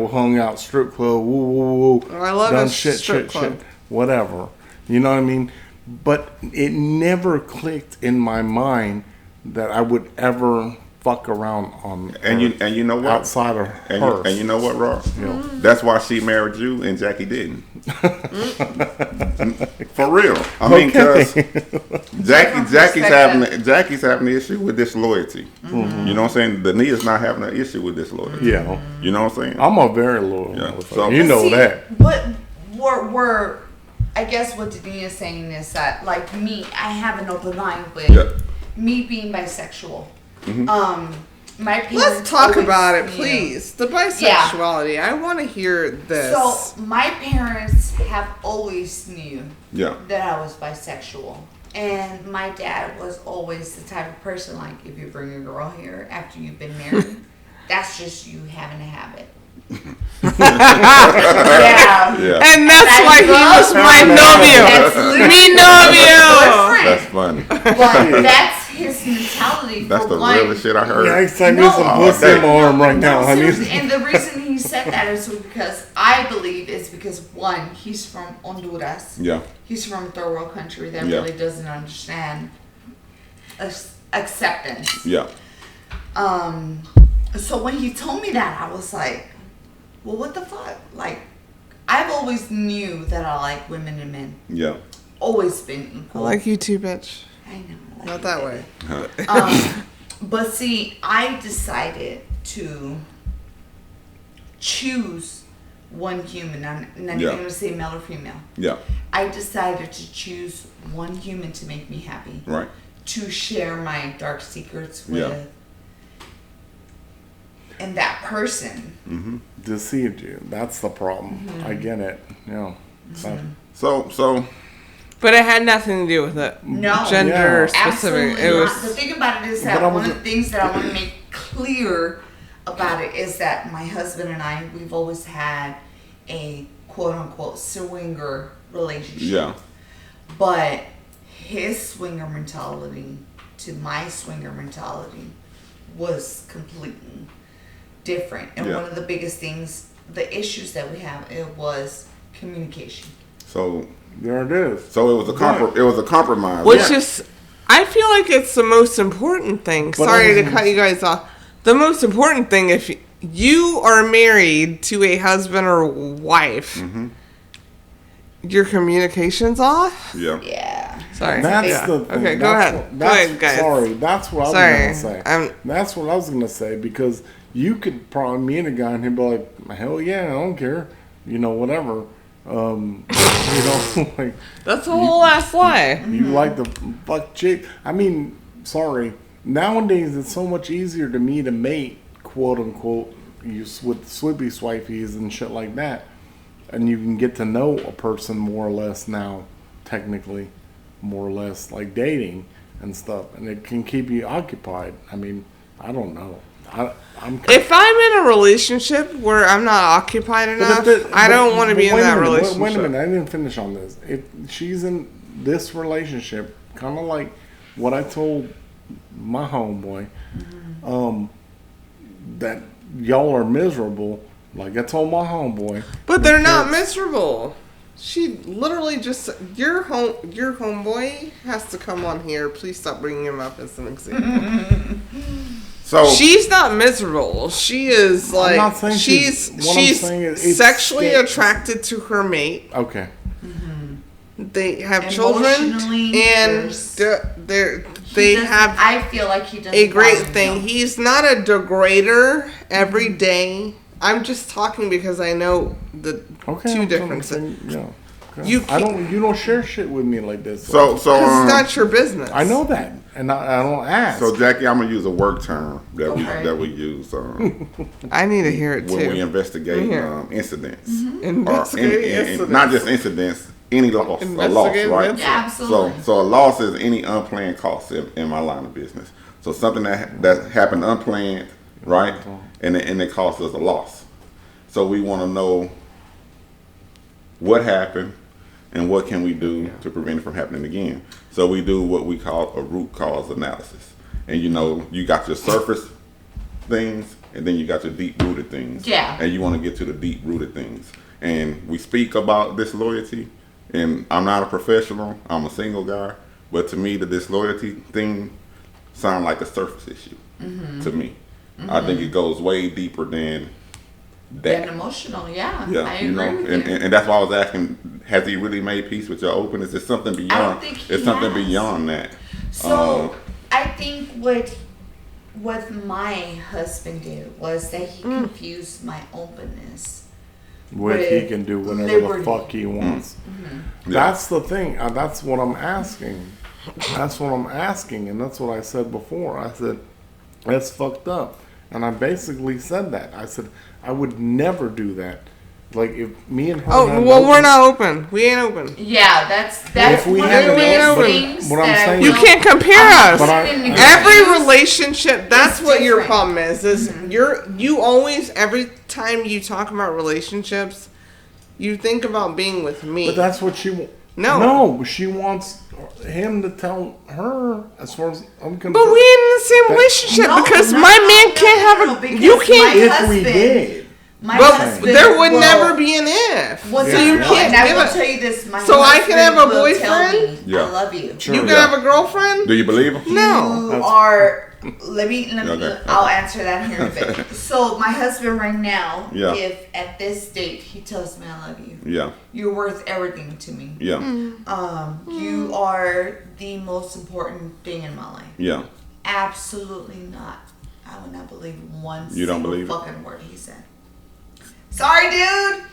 hung out strip club, woo woo woo, Oh, I love done a shit, strip shit, club. shit, whatever. You know what I mean? But it never clicked in my mind that I would ever fuck around on And you know what? outside of And her. you know what, Ross? That's why she married you and Jackie didn't. For real. I mean, because Jackie's having the issue with disloyalty. You know what I'm saying? Dania's not having an issue with disloyalty. Yeah, You know what I'm saying? I'm a very loyal Yeah, motherfucker. so- You know See, that. But we're I guess what Dania is saying is that, like me, I have an open mind with Yeah. me being bisexual. my parents. Let's talk always about it, knew. please. The bisexuality. I want to hear this. So my parents have always knew Yeah. that I was bisexual. And my dad was always the type of person, like, if you bring a girl here after you've been married, that's just you having a habit. Yeah. Yeah. And that's why he was my That's novio. literally Mi novio. That's funny. But that's his mentality. That's for the one. realest shit I heard. Yikes, I need No. some pussy in my arm right now, No, honey. seriously, and the reason he said that is because I believe is because one, he's from Honduras. Yeah. He's from a third world country that Yeah. really doesn't understand acceptance. Yeah. So when he told me that, I was like, well, what the fuck? Like, I've always knew that I like women and men. Yeah. Always been I equal. like you too, bitch. I know. I like Not you, that baby. way. But see, I decided to choose one human. I'm not Yeah. even going to say male or female. Yeah. I decided to choose one human to make me happy. Right. To share my dark secrets with. Yeah. And that person. Deceived you. That's the problem. Mm-hmm. I get it. Yeah. So But it had nothing to do with it. No. Gender Yeah. specific. Absolutely It not. was. The thing about it is But that I one was- of the things that I want to make clear about it is that my husband and I, we've always had a quote unquote swinger relationship. yeah. But his swinger mentality to my swinger mentality was completely different. And Yeah. one of the biggest things, the issues that we have, it was communication. So There it is. it was a it was a compromise. Which is, I feel like it's the most important thing. But Sorry to I- cut you guys off. The most important thing, if you are married to a husband or wife, your communication's off. Yeah. Yeah. Sorry. That's Yeah. the thing. Okay, go That's ahead. what- Go that's- ahead, guys. Sorry, that's what I was Sorry, going to say. I'm- That's what I was going to say because you could probably meet a guy and he'd be like, hell yeah, I don't care. You know, whatever. You know, like, That's a whole ass lie. you like the fuck chick. I mean, sorry. Nowadays, it's so much easier to meet a mate, quote unquote, with swippy swipies and shit like that. And you can get to know a person more or less now, technically, more or less, like dating and stuff. And it can keep you occupied. I mean, I don't know. I'm If I'm in a relationship where I'm not occupied enough, I don't want to be in that relationship. Wait a minute, I didn't finish on this. If she's in this relationship, kind of like what I told my homeboy, that y'all are miserable. Like I told my homeboy, But they're not miserable. She literally just your homeboy has to come on here. Please stop bringing him up as an example. So She's not miserable. She is like not saying she's what I'm saying is it's sexually still- attracted to her mate. okay, They have children, Emotionally, and they have I feel like he doesn't. a great value thing. them. He's not a degrader every day. I'm just talking because I know the okay. two I'm differences. saying, yeah. Okay. You You don't share shit with me like this. so Because it's not your business. I know that, and I don't ask. so Jackie, I'm gonna use a work term Okay. that we use I need to hear it when we too. investigate Yeah. incidents, Investigating incidents. not just incidents, any loss, a loss, Investigating right? incidents. Yeah, absolutely. So a loss is any unplanned cost in my line of business. So something that happened unplanned, right? And it cost us a loss. So we want to know what happened and what can we do to prevent it from happening again. So we do what we call a root cause analysis. And you got your surface things and then you got your deep rooted things. Yeah. And you want to get to the deep rooted things. And we speak about disloyalty, and I'm not a professional, I'm a single guy, but to me the disloyalty thing sounds like a surface issue to me. I think it goes way deeper than that. And emotional, yeah. Yeah, I you agree know, with and, you. and that's why I was asking, has he really made peace with your openness? Is something beyond? think he It's something has. beyond that. So I think what my husband did was that he confused my openness. What he can do whenever liberty. the fuck he wants. Yeah. That's the thing. That's what I'm asking. That's what I'm asking, and that's what I said before. I said that's fucked up And I basically said that. I said, I would never do that. Like, if me and her. Oh, had well, no- we're not open. We ain't open. Yeah, that's If we one had of the an biggest open- things what I'm that I saying- You will- can't compare I'm us. not But I- sitting in Every excuse. relationship, that's It's what your different. problem is you always, every time you talk about relationships, you think about being with me. But that's what she wants. No. No, she wants him to tell her, as far as I'm concerned. But we ain't in the same That- relationship No, because no, my no, man no, can't no, have a. because You my can't. if we husband- did. My But husband there would will- never be an if. Well, Yeah, so you yeah. can't. And I give will it- tell you this. My So I can husband have a will tell boyfriend? me, Yeah. I love you. Sure. You can Yeah. have a girlfriend? Do you believe him? No. You are. Let me. Okay. I'll answer that here in a bit. So my husband right now, Yeah. if at this date he tells me I love you, Yeah. you're worth everything to me. Yeah. You are the most important thing in my life. Yeah. Absolutely not. I would not believe one You don't single believe it? fucking word he said. Sorry, dude,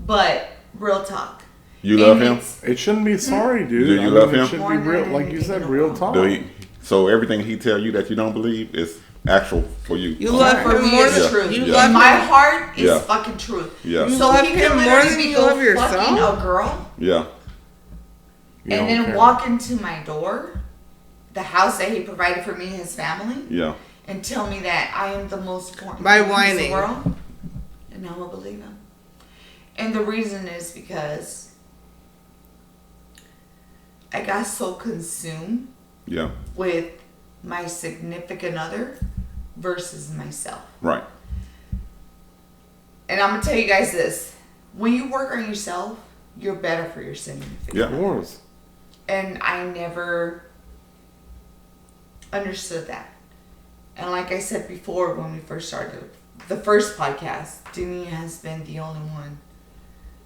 but real talk. You love him? it's- It shouldn't be sorry, dude. Do you I mean, love him? It should be real, like you said, real talk. Do he? So everything he tell you that you don't believe is actual for you. You love For him me, more it's than truth. you Yeah. love My him. heart is Yeah. fucking truth. Yeah. You So love he him could more literally than be you go love yourself? fucking a girl Yeah. You and don't then care. walk into my door, the house that he provided for me and his family, Yeah. and tell me that I am the most important By thing in whining. the world, and I will believe him. And the reason is because I got so consumed Yeah. with my significant other versus myself. Right. And I'm gonna tell you guys this: when you work on yourself, you're better for your significant. Yeah. Of course. And I never understood that. And like I said before, when we first started the first podcast, Denia has been the only one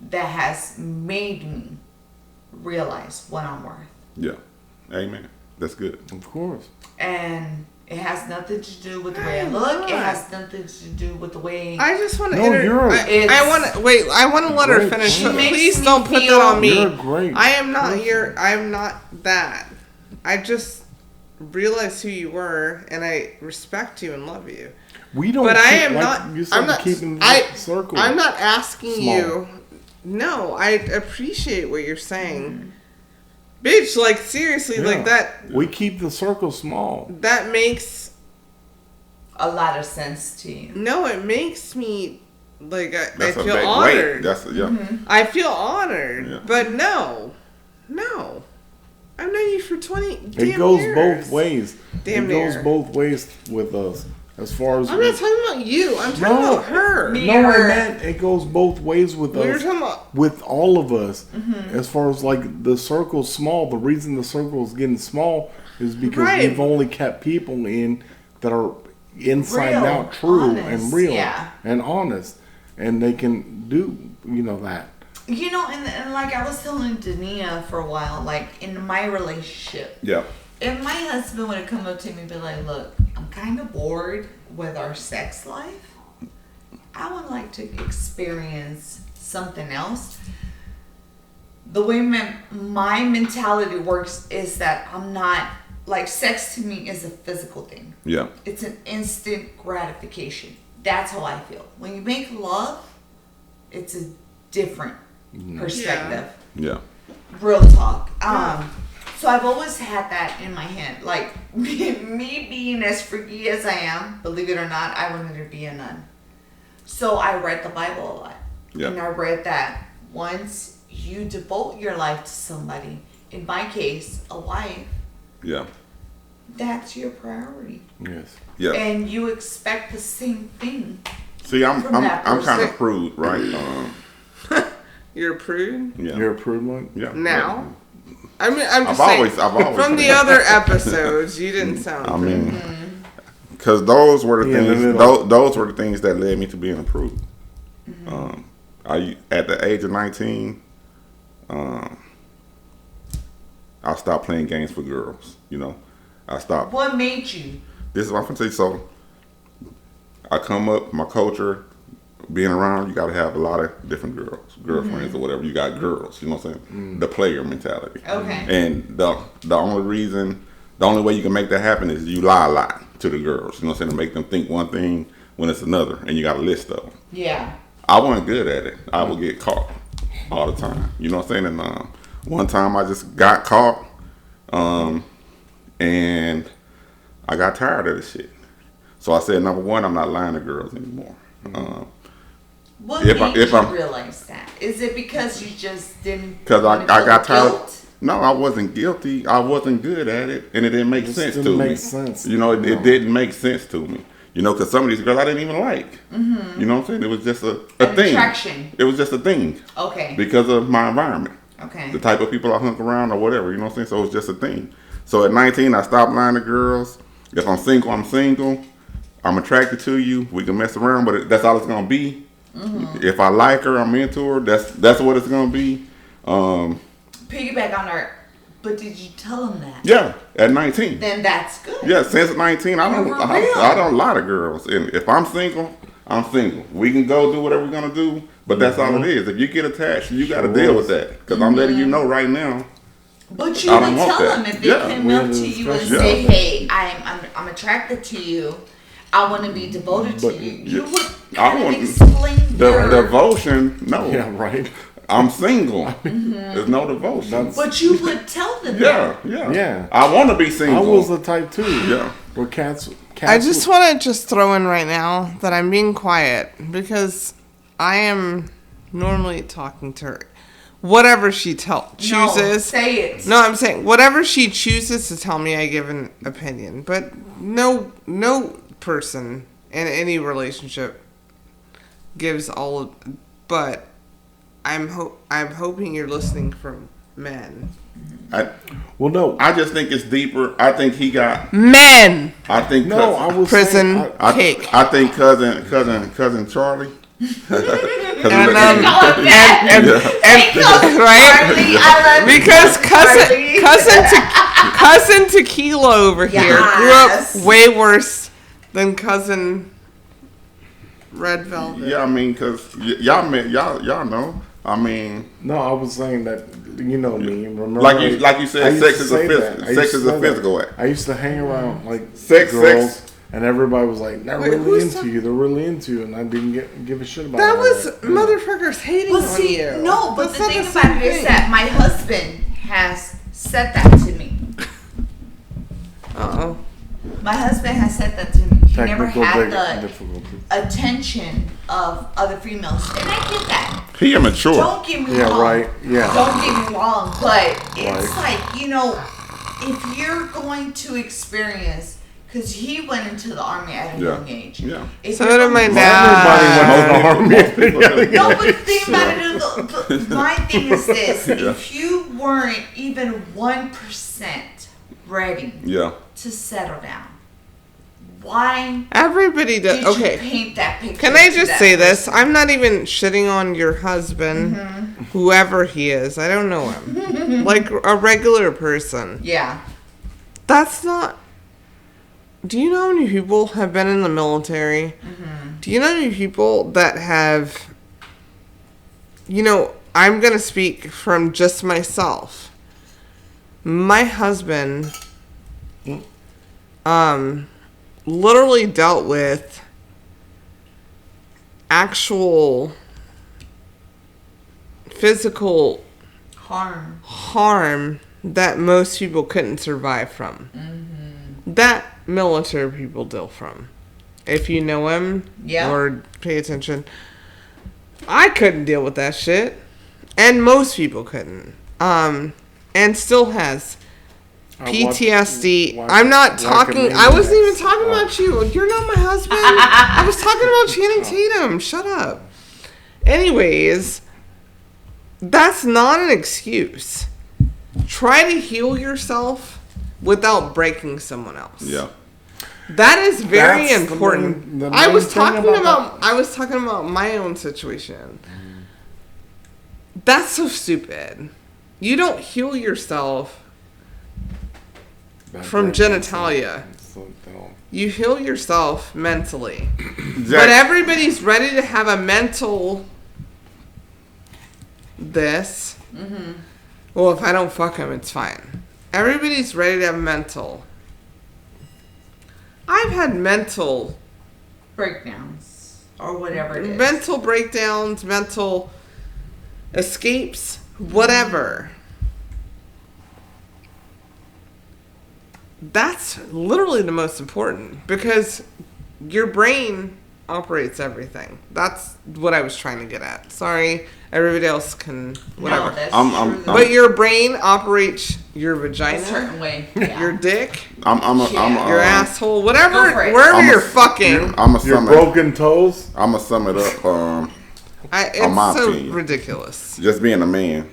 that has made me realize what I'm worth. Yeah. Amen. That's good. Of course. And it has nothing to do with the way I look. It has nothing to do with the way I just want to. No, you're a- I want to wait. I want to let her Great. finish. She But makes please me don't put feel- that on me. You're great. I am not your. I am not that. I just realized who you were, and I respect you and love you. We don't. But I keep- am like not. You said, I'm not. keeping the I. circle. I'm not asking small. you. No, I appreciate what you're saying, bitch. Like seriously, Yeah. like that. We keep the circle small. That makes a lot of sense to you. no. It makes me like I That's a feel big honored. weight. That's yeah. I feel honored, Yeah. but no. I've known you for 20 damn It goes years. both ways. Damn it goes near. both ways with us. As far as I'm not talking about you. I'm talking No. about her. Me- no, I Her. meant it goes both ways with We were us. talking about. With all of us, Mm-hmm. as far as like the circle's small, the reason the circle is getting small is because Right. we've only kept people in that are inside and Real, out, true honest, and real yeah. and honest, and they can do that. You know, and like I was telling Dania for a while, like in my relationship, Yeah. if my husband would have come up to me and be like, look, I'm kind of bored with our sex life. I would like to experience something else. The way my mentality works is that I'm not, like, sex to me is a physical thing. Yeah. It's an instant gratification. That's how I feel. When you make love, it's a different perspective. Yeah. Real talk. So I've always had that in my head. Like, me being as freaky as I am, believe it or not, I wanted to be a nun. So I read the Bible a lot. Yeah. And I read that once you devote your life to somebody, in my case, a wife, Yeah. that's your priority. Yes. Yeah. And you expect the same thing. See, I'm From that kind person. of prude, right? You're a prude Yeah. You're a prude one? Yeah. now. I mean, I'm just I've saying. always From the been. other episodes, you didn't sound. I prude. mean, because those were the Yeah, in the things. middle. Those were the things that led me to being a prude. At the age of 19, I stopped playing games for girls. You know, I stopped. What made you? This is what I'm gonna say. So, I come up, my culture, being around, you got to have a lot of different girlfriends or whatever. You got girls, you know what I'm saying? The player mentality. Okay. And the only way you can make that happen is you lie a lot to the girls. You know what I'm saying? To make them think one thing, when it's another, and you got a list of them. Yeah. I wasn't good at it. I would get caught all the time. You know what I'm saying? And one time I just got caught, and I got tired of this shit. So I said, number one, I'm not lying to girls anymore. What If made if you I'm- realize that? Is it because you just didn't? Because I wanna feel got tired. guilt? No, I wasn't guilty. I wasn't good at it, and it didn't make sense didn't to make me. sense. You know, it No. didn't make sense to me. You know, because some of these girls I didn't even like. You know what I'm saying? It was just a An thing. attraction. It was just a thing Okay. because of my environment, Okay. the type of people I hung around or whatever. You know what I'm saying? So it was just a thing. So at 19, I stopped lying to girls. If I'm single, I'm single. I'm attracted to you. We can mess around, but that's all it's gonna be. If I like her, I'm into her. That's what it's gonna be. Piggyback on her. But did you tell him that? Yeah, at 19. Then that's good. Yeah, since 19, I You were don't real. I don't lie to girls. And if I'm single, I'm single. We can go do whatever we're gonna do, but that's all it is. If you get attached, you got to deal with that. Because I'm letting you know right now. But you I would don't want tell that. them if they Yeah, came we up had to a you and discussion. say, Yeah. "Hey, I'm attracted to you. I want to be devoted But to you." You would I kind of want- explain The your. devotion, no. Yeah, right. I'm single. There's no devotion. That's- But you would tell them Yeah, that. yeah. Yeah. I want to be single. I was the type too. Yeah. Where cats I just want to just throw in right now that I'm being quiet because I am normally talking to her. Whatever she No, chooses. say it. No, I'm saying whatever she chooses to tell me, I give an opinion. But no person in any relationship gives all of. But I'm hoping you're listening from men. Well, no. I just think it's deeper. I think he got. Men. I think. No, I was Prison. saying, Cake. I think cousin Charlie. And Call him that. and right. Charlie, I love you. Because Charlie. cousin Tequila over here grew Yes. up way worse than cousin Red Velvet. Yeah, I mean, cause y'all know. I mean, no, I was saying that you know me. Remember, like you said, I used sex to is a say phys- that. I sex used is to a say that. physical act. I used to hang around like Sex. girls, and everybody was like, "They're Wait, really who's into that? you. They're really into you," and I didn't give a shit about That all was that. motherfuckers hating But on see, you. no, but That's the not thing same about it is thing. that my husband has said that to me. Uh-oh. My husband has said that to me. He never Technical had the difficulties. attention of other females. And I get that. He immature. Don't get me Yeah, wrong. right. Yeah. Don't get me wrong. But it's Right. like, you know, if you're going to experience, because he went into the army at a Yeah. young age. Yeah. If So you're did my going- dad. Most people do. No, but the thing about it is, my thing is this: Yeah. if you weren't even 1% ready Yeah. to settle down, why Everybody does. did Okay. you paint that picture? Can I to just that say this? person? I'm not even shitting on your husband, whoever he is. I don't know him. Like a regular person. Yeah. That's not. Do you know how many people have been in the military? Do you know how many people that have. You know, I'm going to speak from just myself. My husband literally dealt with actual physical harm that most people couldn't survive from. That military people deal from. If you know him Yeah. or pay attention. I couldn't deal with that shit. And most people couldn't. And still has. PTSD. I'm not talking. I wasn't even talking about you. You're not my husband. I was talking about Channing Tatum. Shut up. Anyways, that's not an excuse. Try to heal yourself without breaking someone else. Yeah. That is very That's the important. main- the I main was thing talking about I was talking about my own situation. That's so stupid. You don't heal yourself from genitalia. You heal yourself mentally. But everybody's ready to have a mental this. Well, if I don't fuck him, it's fine. Everybody's ready to have mental. I've had mental breakdowns or whatever it is. Mental breakdowns, mental escapes, whatever. That's literally the most important because your brain operates everything. That's what I was trying to get at. Sorry, everybody else can whatever. No, that's I'm- true. But your brain operates your a vagina, certain way. Yeah. your dick, I'm your asshole, whatever, Go for it. wherever I'm a- you're fucking. I'm a Your sum it. broken toes. I'm gonna sum it up. It's my so opinion. ridiculous. Just being a man.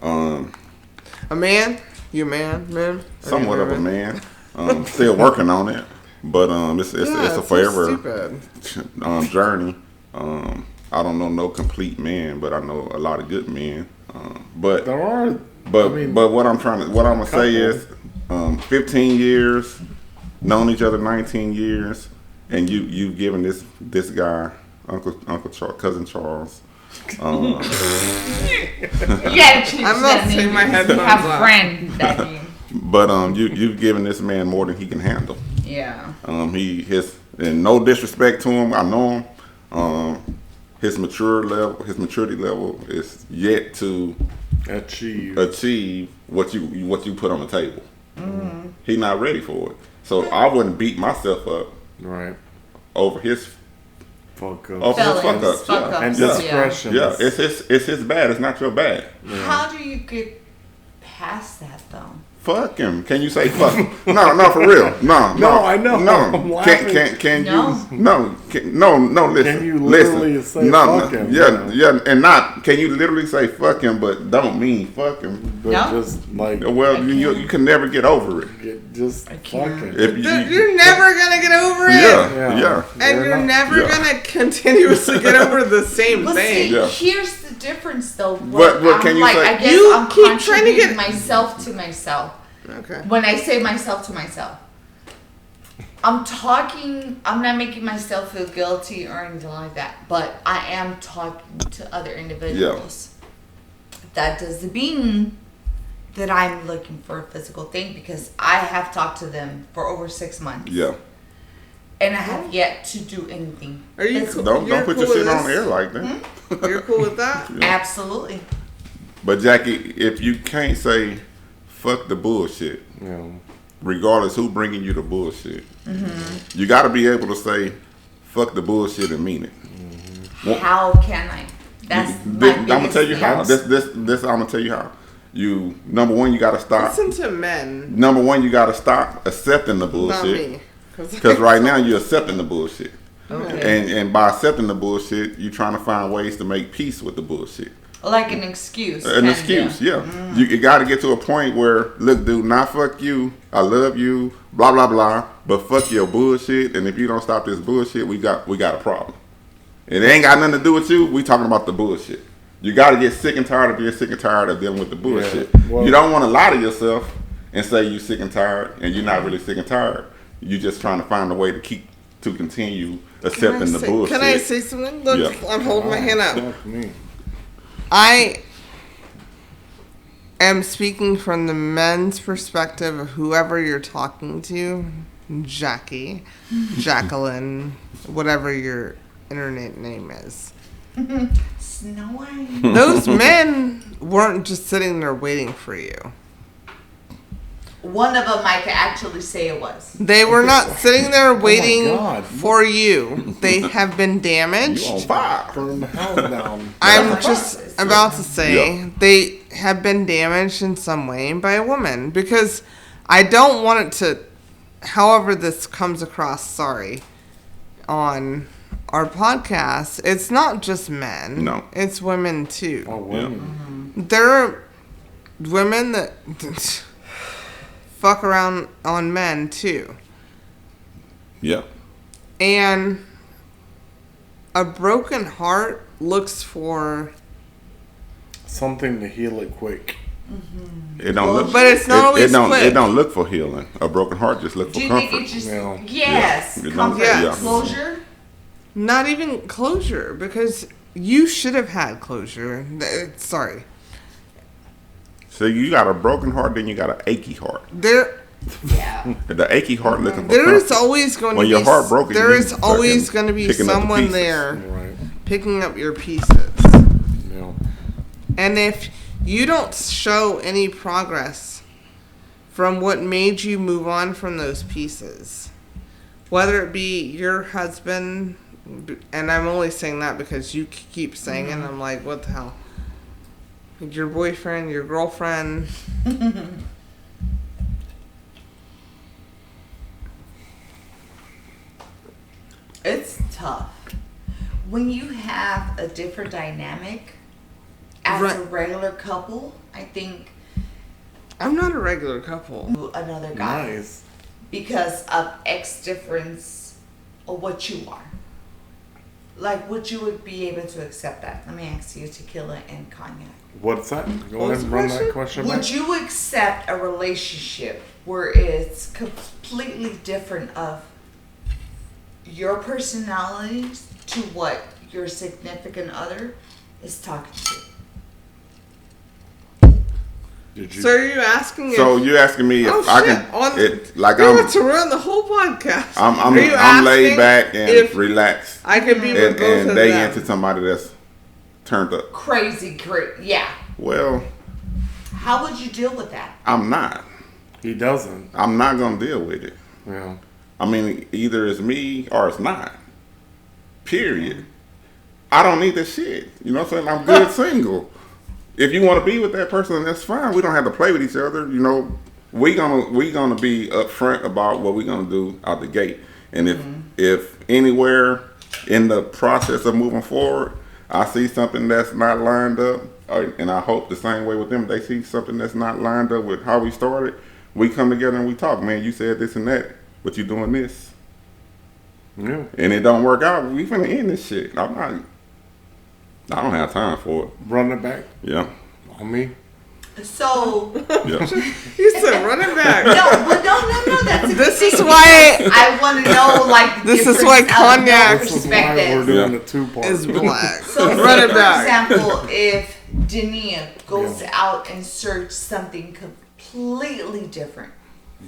A man? You a man? Man? Somewhat of a man. Still working on it, but it's a so forever stupid. journey. I don't know no complete man, but I know a lot of good men. But There are. but I mean, but what I'm gonna say is, 15 years, known each other 19 years, and you've given this guy Uncle Charles, cousin Charles. You gotta change I'm that not taking name. my headphones Have off. friend that name. But you've given this man more than he can handle. Yeah. And no disrespect to him, I know him. His maturity level is yet to achieve what you put on the table. Mm-hmm. He's not ready for it. So I wouldn't beat myself up right. over his Fuck up. over his fuck Felons, ups. fuck Yeah. ups. And discretion. Yeah, it's his bad. It's not your bad. How do you get past that though? Fuck him. Can you say fuck? No, for real. No, I know. I'm No, laughing. can No. you? No. Listen. Can you literally listen. say no, fuck him? Yeah, and not. Can you literally say fuck him, but don't mean fuck him? But No. just like Well, you can never get over it. just I can't. fucking. If You're never gonna get over it. yeah. And you're not- never yeah. gonna continuously get over the same But thing. see, Yeah. here's the difference though. What can you like, say? I guess You I'm keep trying to contradicting get- myself to myself. Okay. When I say myself to myself, I'm not making myself feel guilty or anything like that, but I am talking to other individuals. That doesn't mean that I'm looking for a physical thing because I have talked to them for over 6 months. Yeah. And I have yet to do anything. Are you physical. cool? Don't put cool your shit with on this? air like that. You're cool with that? Absolutely. But Jackie, if you can't say fuck the bullshit, You know, regardless who bringing you the bullshit, you got to be able to say fuck the bullshit and mean it. How can I? That's I'm my gonna biggest tell you how. thing. This I'm gonna tell you how. You number one, you got to stop. Listen to men, Number one, you got to stop accepting the not bullshit. me. Because right now you're accepting the bullshit, Okay. and by accepting the bullshit, you're trying to find ways to make peace with the bullshit. Like an excuse. An kind excuse, of. yeah. You got to get to a point where, look, dude, not fuck you. I love you, blah blah blah. But fuck your bullshit. And if you don't stop this bullshit, we got a problem. And it ain't got nothing to do with you. We talking about the bullshit. You got to get sick and tired of being sick and tired of dealing with the bullshit. well- You don't want to lie to yourself and say you sick and tired, and you're not really sick and tired. You just trying to find a way to continue accepting the bullshit. Can I say something? Look, Yeah. I'm holding my hand up. fuck me. I am speaking from the men's perspective of whoever you're talking to, Jackie, Jacqueline, whatever your internet name is. Snow White. Those men weren't just sitting there waiting for you. One of them I could actually say it was. They were not sitting there waiting God. for you. They have been You on damaged. fire. Burn the house down. I'm Yeah. just about to say Yeah. they have been damaged in some way by a woman because I don't want it to, however this comes across, sorry, on our podcast, it's not just men. No. It's women too. Oh, women. There are women that fuck around on men too. Yeah. And a broken heart looks for, Something to heal it quick. It don't look, but it's not always don't. quick. It don't look for healing. A broken heart just look Do for you comfort. think it just No. yes, Yeah. comfort, Yeah. closure? not even closure, because you should have had closure. Sorry. So you got a broken heart, then you got an achy heart. There Yeah. The achy heart looking for There is comfort. always going When to your be. heart broken, There you is fucking always going to be picking up the someone pieces. there Right. picking up your pieces. Yeah. And if you don't show any progress from what made you move on from those pieces, whether it be your husband, and I'm only saying that because you keep saying it, and I'm like, what the hell? Your boyfriend, your girlfriend. It's tough. When you have a different dynamic as a Right. regular couple, I think I'm not a regular couple. another guy Nice. because of X difference of what you are. Like, would you would be able to accept that? Let me ask you, Tequila and Cognac. What's that? Go What was ahead and the run question? that question back. Would you accept a relationship where it's completely different of your personalities to what your significant other is talking to? Did you? So are you asking if... So you asking me if Oh, I shit. can? Like You're I'm, about to run the whole podcast. I'm Are you laid asking back and if relaxed, I could be with both and of they them? into somebody that's turned up. Crazy, great. Yeah. Well, How would you deal with that? I'm not. He doesn't. I'm not gonna deal with it. Yeah. I mean, either it's me or it's not. Period. I don't need that shit. You know what I'm saying? I'm good single. If you want to be with that person, that's fine. We don't have to play with each other. You know, we gonna be upfront about what we're gonna do out the gate. And if anywhere in the process of moving forward, I see something that's not lined up, and I hope the same way with them, they see something that's not lined up with how we started, we come together and we talk. Man, you said this and that, but you doing this, Yeah. and it don't work out. We finna end this shit. I don't have time for it. Run it back Yeah, on me. So, yeah. You said run it back. no, but no, that's a good This is thing why- because I want to know, like, the This is difference why of Cognac your This is why we're perspective. doing Yeah. the two-part. Is black. So, Run it for back. example, if Dania goes out and search something completely different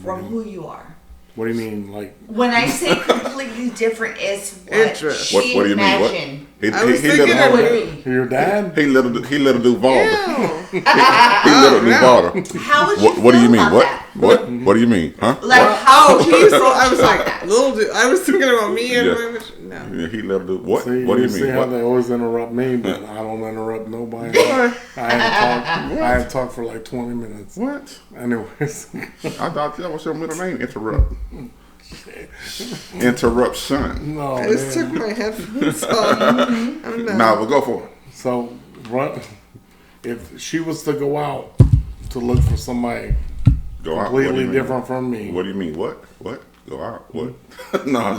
from who you are. What do you mean, like? When I say completely different, it's what Interest. she What do you mean? What? imagined. He I was let thinking him- of Would be. Your dad? He let him do Valda. Ew. He let him do no. Valda. How would you What do you feel mean? about What? that? What do you mean? Huh? Like, Oh, how would you feel I was about like, that? little dude. I was thinking about me and Yeah. women. No. Yeah, he let him do what? See, What do you see mean? how What? they always interrupt me, but I don't interrupt nobody. I haven't talked for like 20 minutes. What? Anyways, I thought that was your middle name. Interrupt. Interruption. no. I just took Man. my headphones off. I'm done. Nah, we'll go for it. So, run. If she was to go out to look for somebody Go out. What do you completely mean? different from me, What do you mean? What? What? Go out. What? No.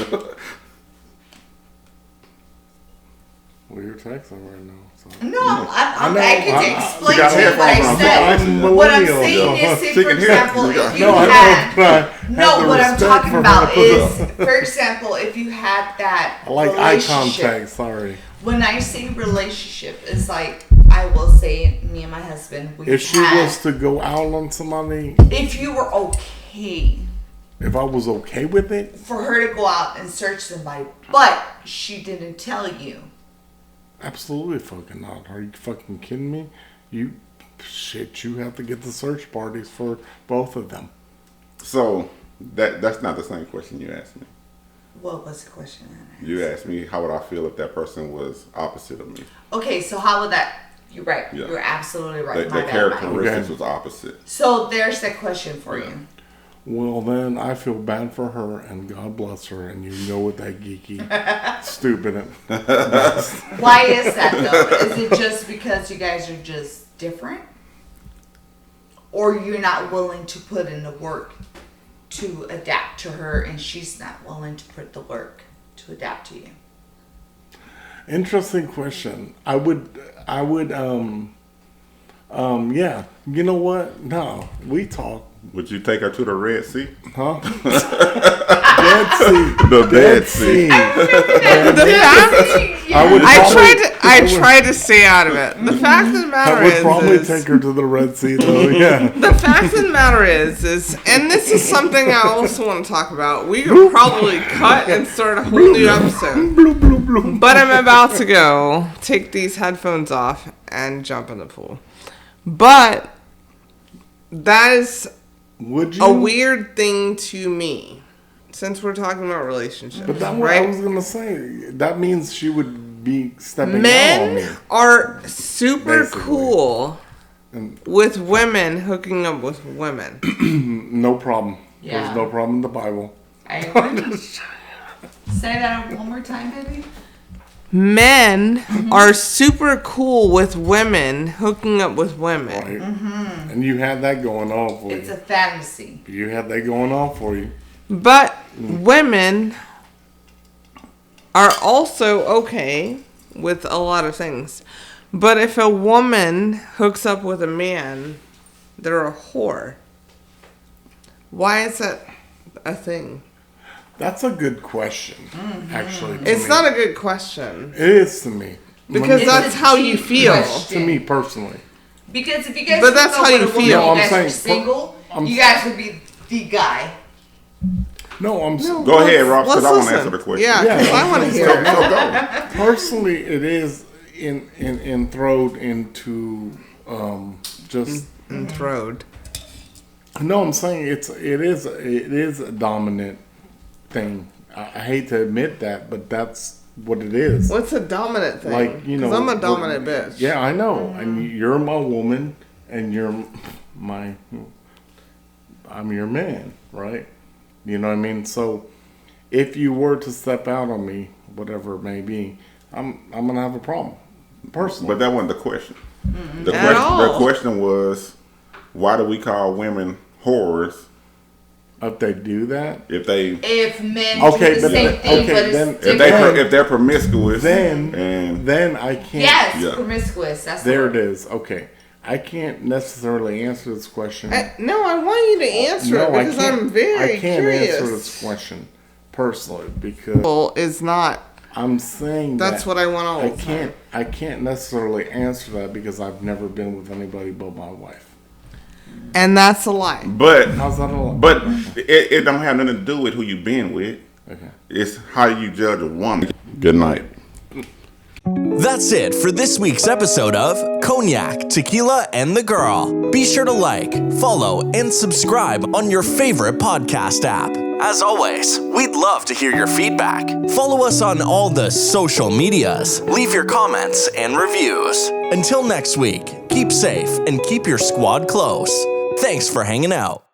well, you're texting right now. So. No, I know. can I- explain you got to you what I headphones on. said. I'm What I'm millennial, saying so- is, say, She for can hear. example, You if got- you No, I had... know, but I have No, the what I'm respect talking for about her. is, for example, if you had that I like eye relationship. contact. Sorry. When I say relationship, it's like, I will say, me and my husband, we If she had... was to go out on somebody, If you were okay if I was okay with it, for her to go out and search somebody, but she didn't tell you. absolutely fucking not. Are you fucking kidding me? You have to get the search parties for both of them. So that's not the same question you asked me. What was the question? You asked me how would I feel if that person was opposite of me. Okay, so how would that... You're right. Yeah. You're absolutely right. The My bad, characteristics Okay. was opposite. So there's the question for you. Well, then I feel bad for her, and God bless her. And you know what that geeky, stupid. Why is that though? Is it just because you guys are just different? Or you're not willing to put in the work to adapt to her and she's not willing to put the work to adapt to you? Interesting question. I would, yeah. You know what? No, we talk, Would you take her to the Red Sea? huh? Dead Sea. The Dead Sea. The fact I tried to stay out of it. The fact of the I matter would probably is take her to the Red Sea, though. Yeah. the fact of the matter is, and this is something I also want to talk about. We could probably cut and start a whole new episode. But I'm about to go take these headphones off and jump in the pool. But that is Would you? a weird thing to me, since we're talking about relationships. But that's what right? I was gonna say. That means she would be stepping out on me. Men are super Basically. cool And with women hooking up with women. no problem. Yeah. There's no problem in the Bible. I agree. Say that one more time, baby. Men are super cool with women hooking up with women. Right? And you had that going on for It's you. a fantasy. You had that going on for you. But women are also okay with a lot of things. But if a woman hooks up with a man, they're a whore. Why is that a thing? That's a good question, actually. to It's me. not a good question. It is to me. Because It's that's a how you cheap feel. question. To me personally. Because if you guys But that's hook how up you with a woman, feel. No, I'm you guys saying- are single, I'm- you guys would be the guy. No, I'm Go ahead, Rob, because Let's I want to listen. answer the question. Yeah, because I want to hear it. So go. personally, it is enthroned into just. Enthroned. No, I'm saying it is a dominant thing. I hate to admit that, but that's what it is. What's a dominant thing? Like, you know, because I'm a dominant bitch. Yeah, I know. And you're my woman, and I'm your man, right? You know what I mean? So, if you were to step out on me, whatever it may be, I'm gonna have a problem, personally. But that wasn't the question. The At all. The question was, why do we call women whores If they do that, if they If men Okay, do the but same then- thing, okay, but it's then- if different. they if they're promiscuous, then and I can't. Yes, Yeah. promiscuous. That's the There word. it is. Okay, I can't necessarily answer this question. No, I want you to answer it I because can't- I'm very I can't curious. answer this question personally because Is not. I'm saying That's that what I want all I the time. can't necessarily answer that because I've never been with anybody but my wife. And that's a lie. but How's that all? but it don't have nothing to do with who you been with. Okay. It's how you judge a woman. Good night. That's it for this week's episode of Cognac, Tequila, and the Girl. Be sure to like, follow, and subscribe on your favorite podcast app. As always, we'd love to hear your feedback. Follow us on all the social medias. Leave your comments and reviews. Until next week, keep safe and keep your squad close. Thanks for hanging out.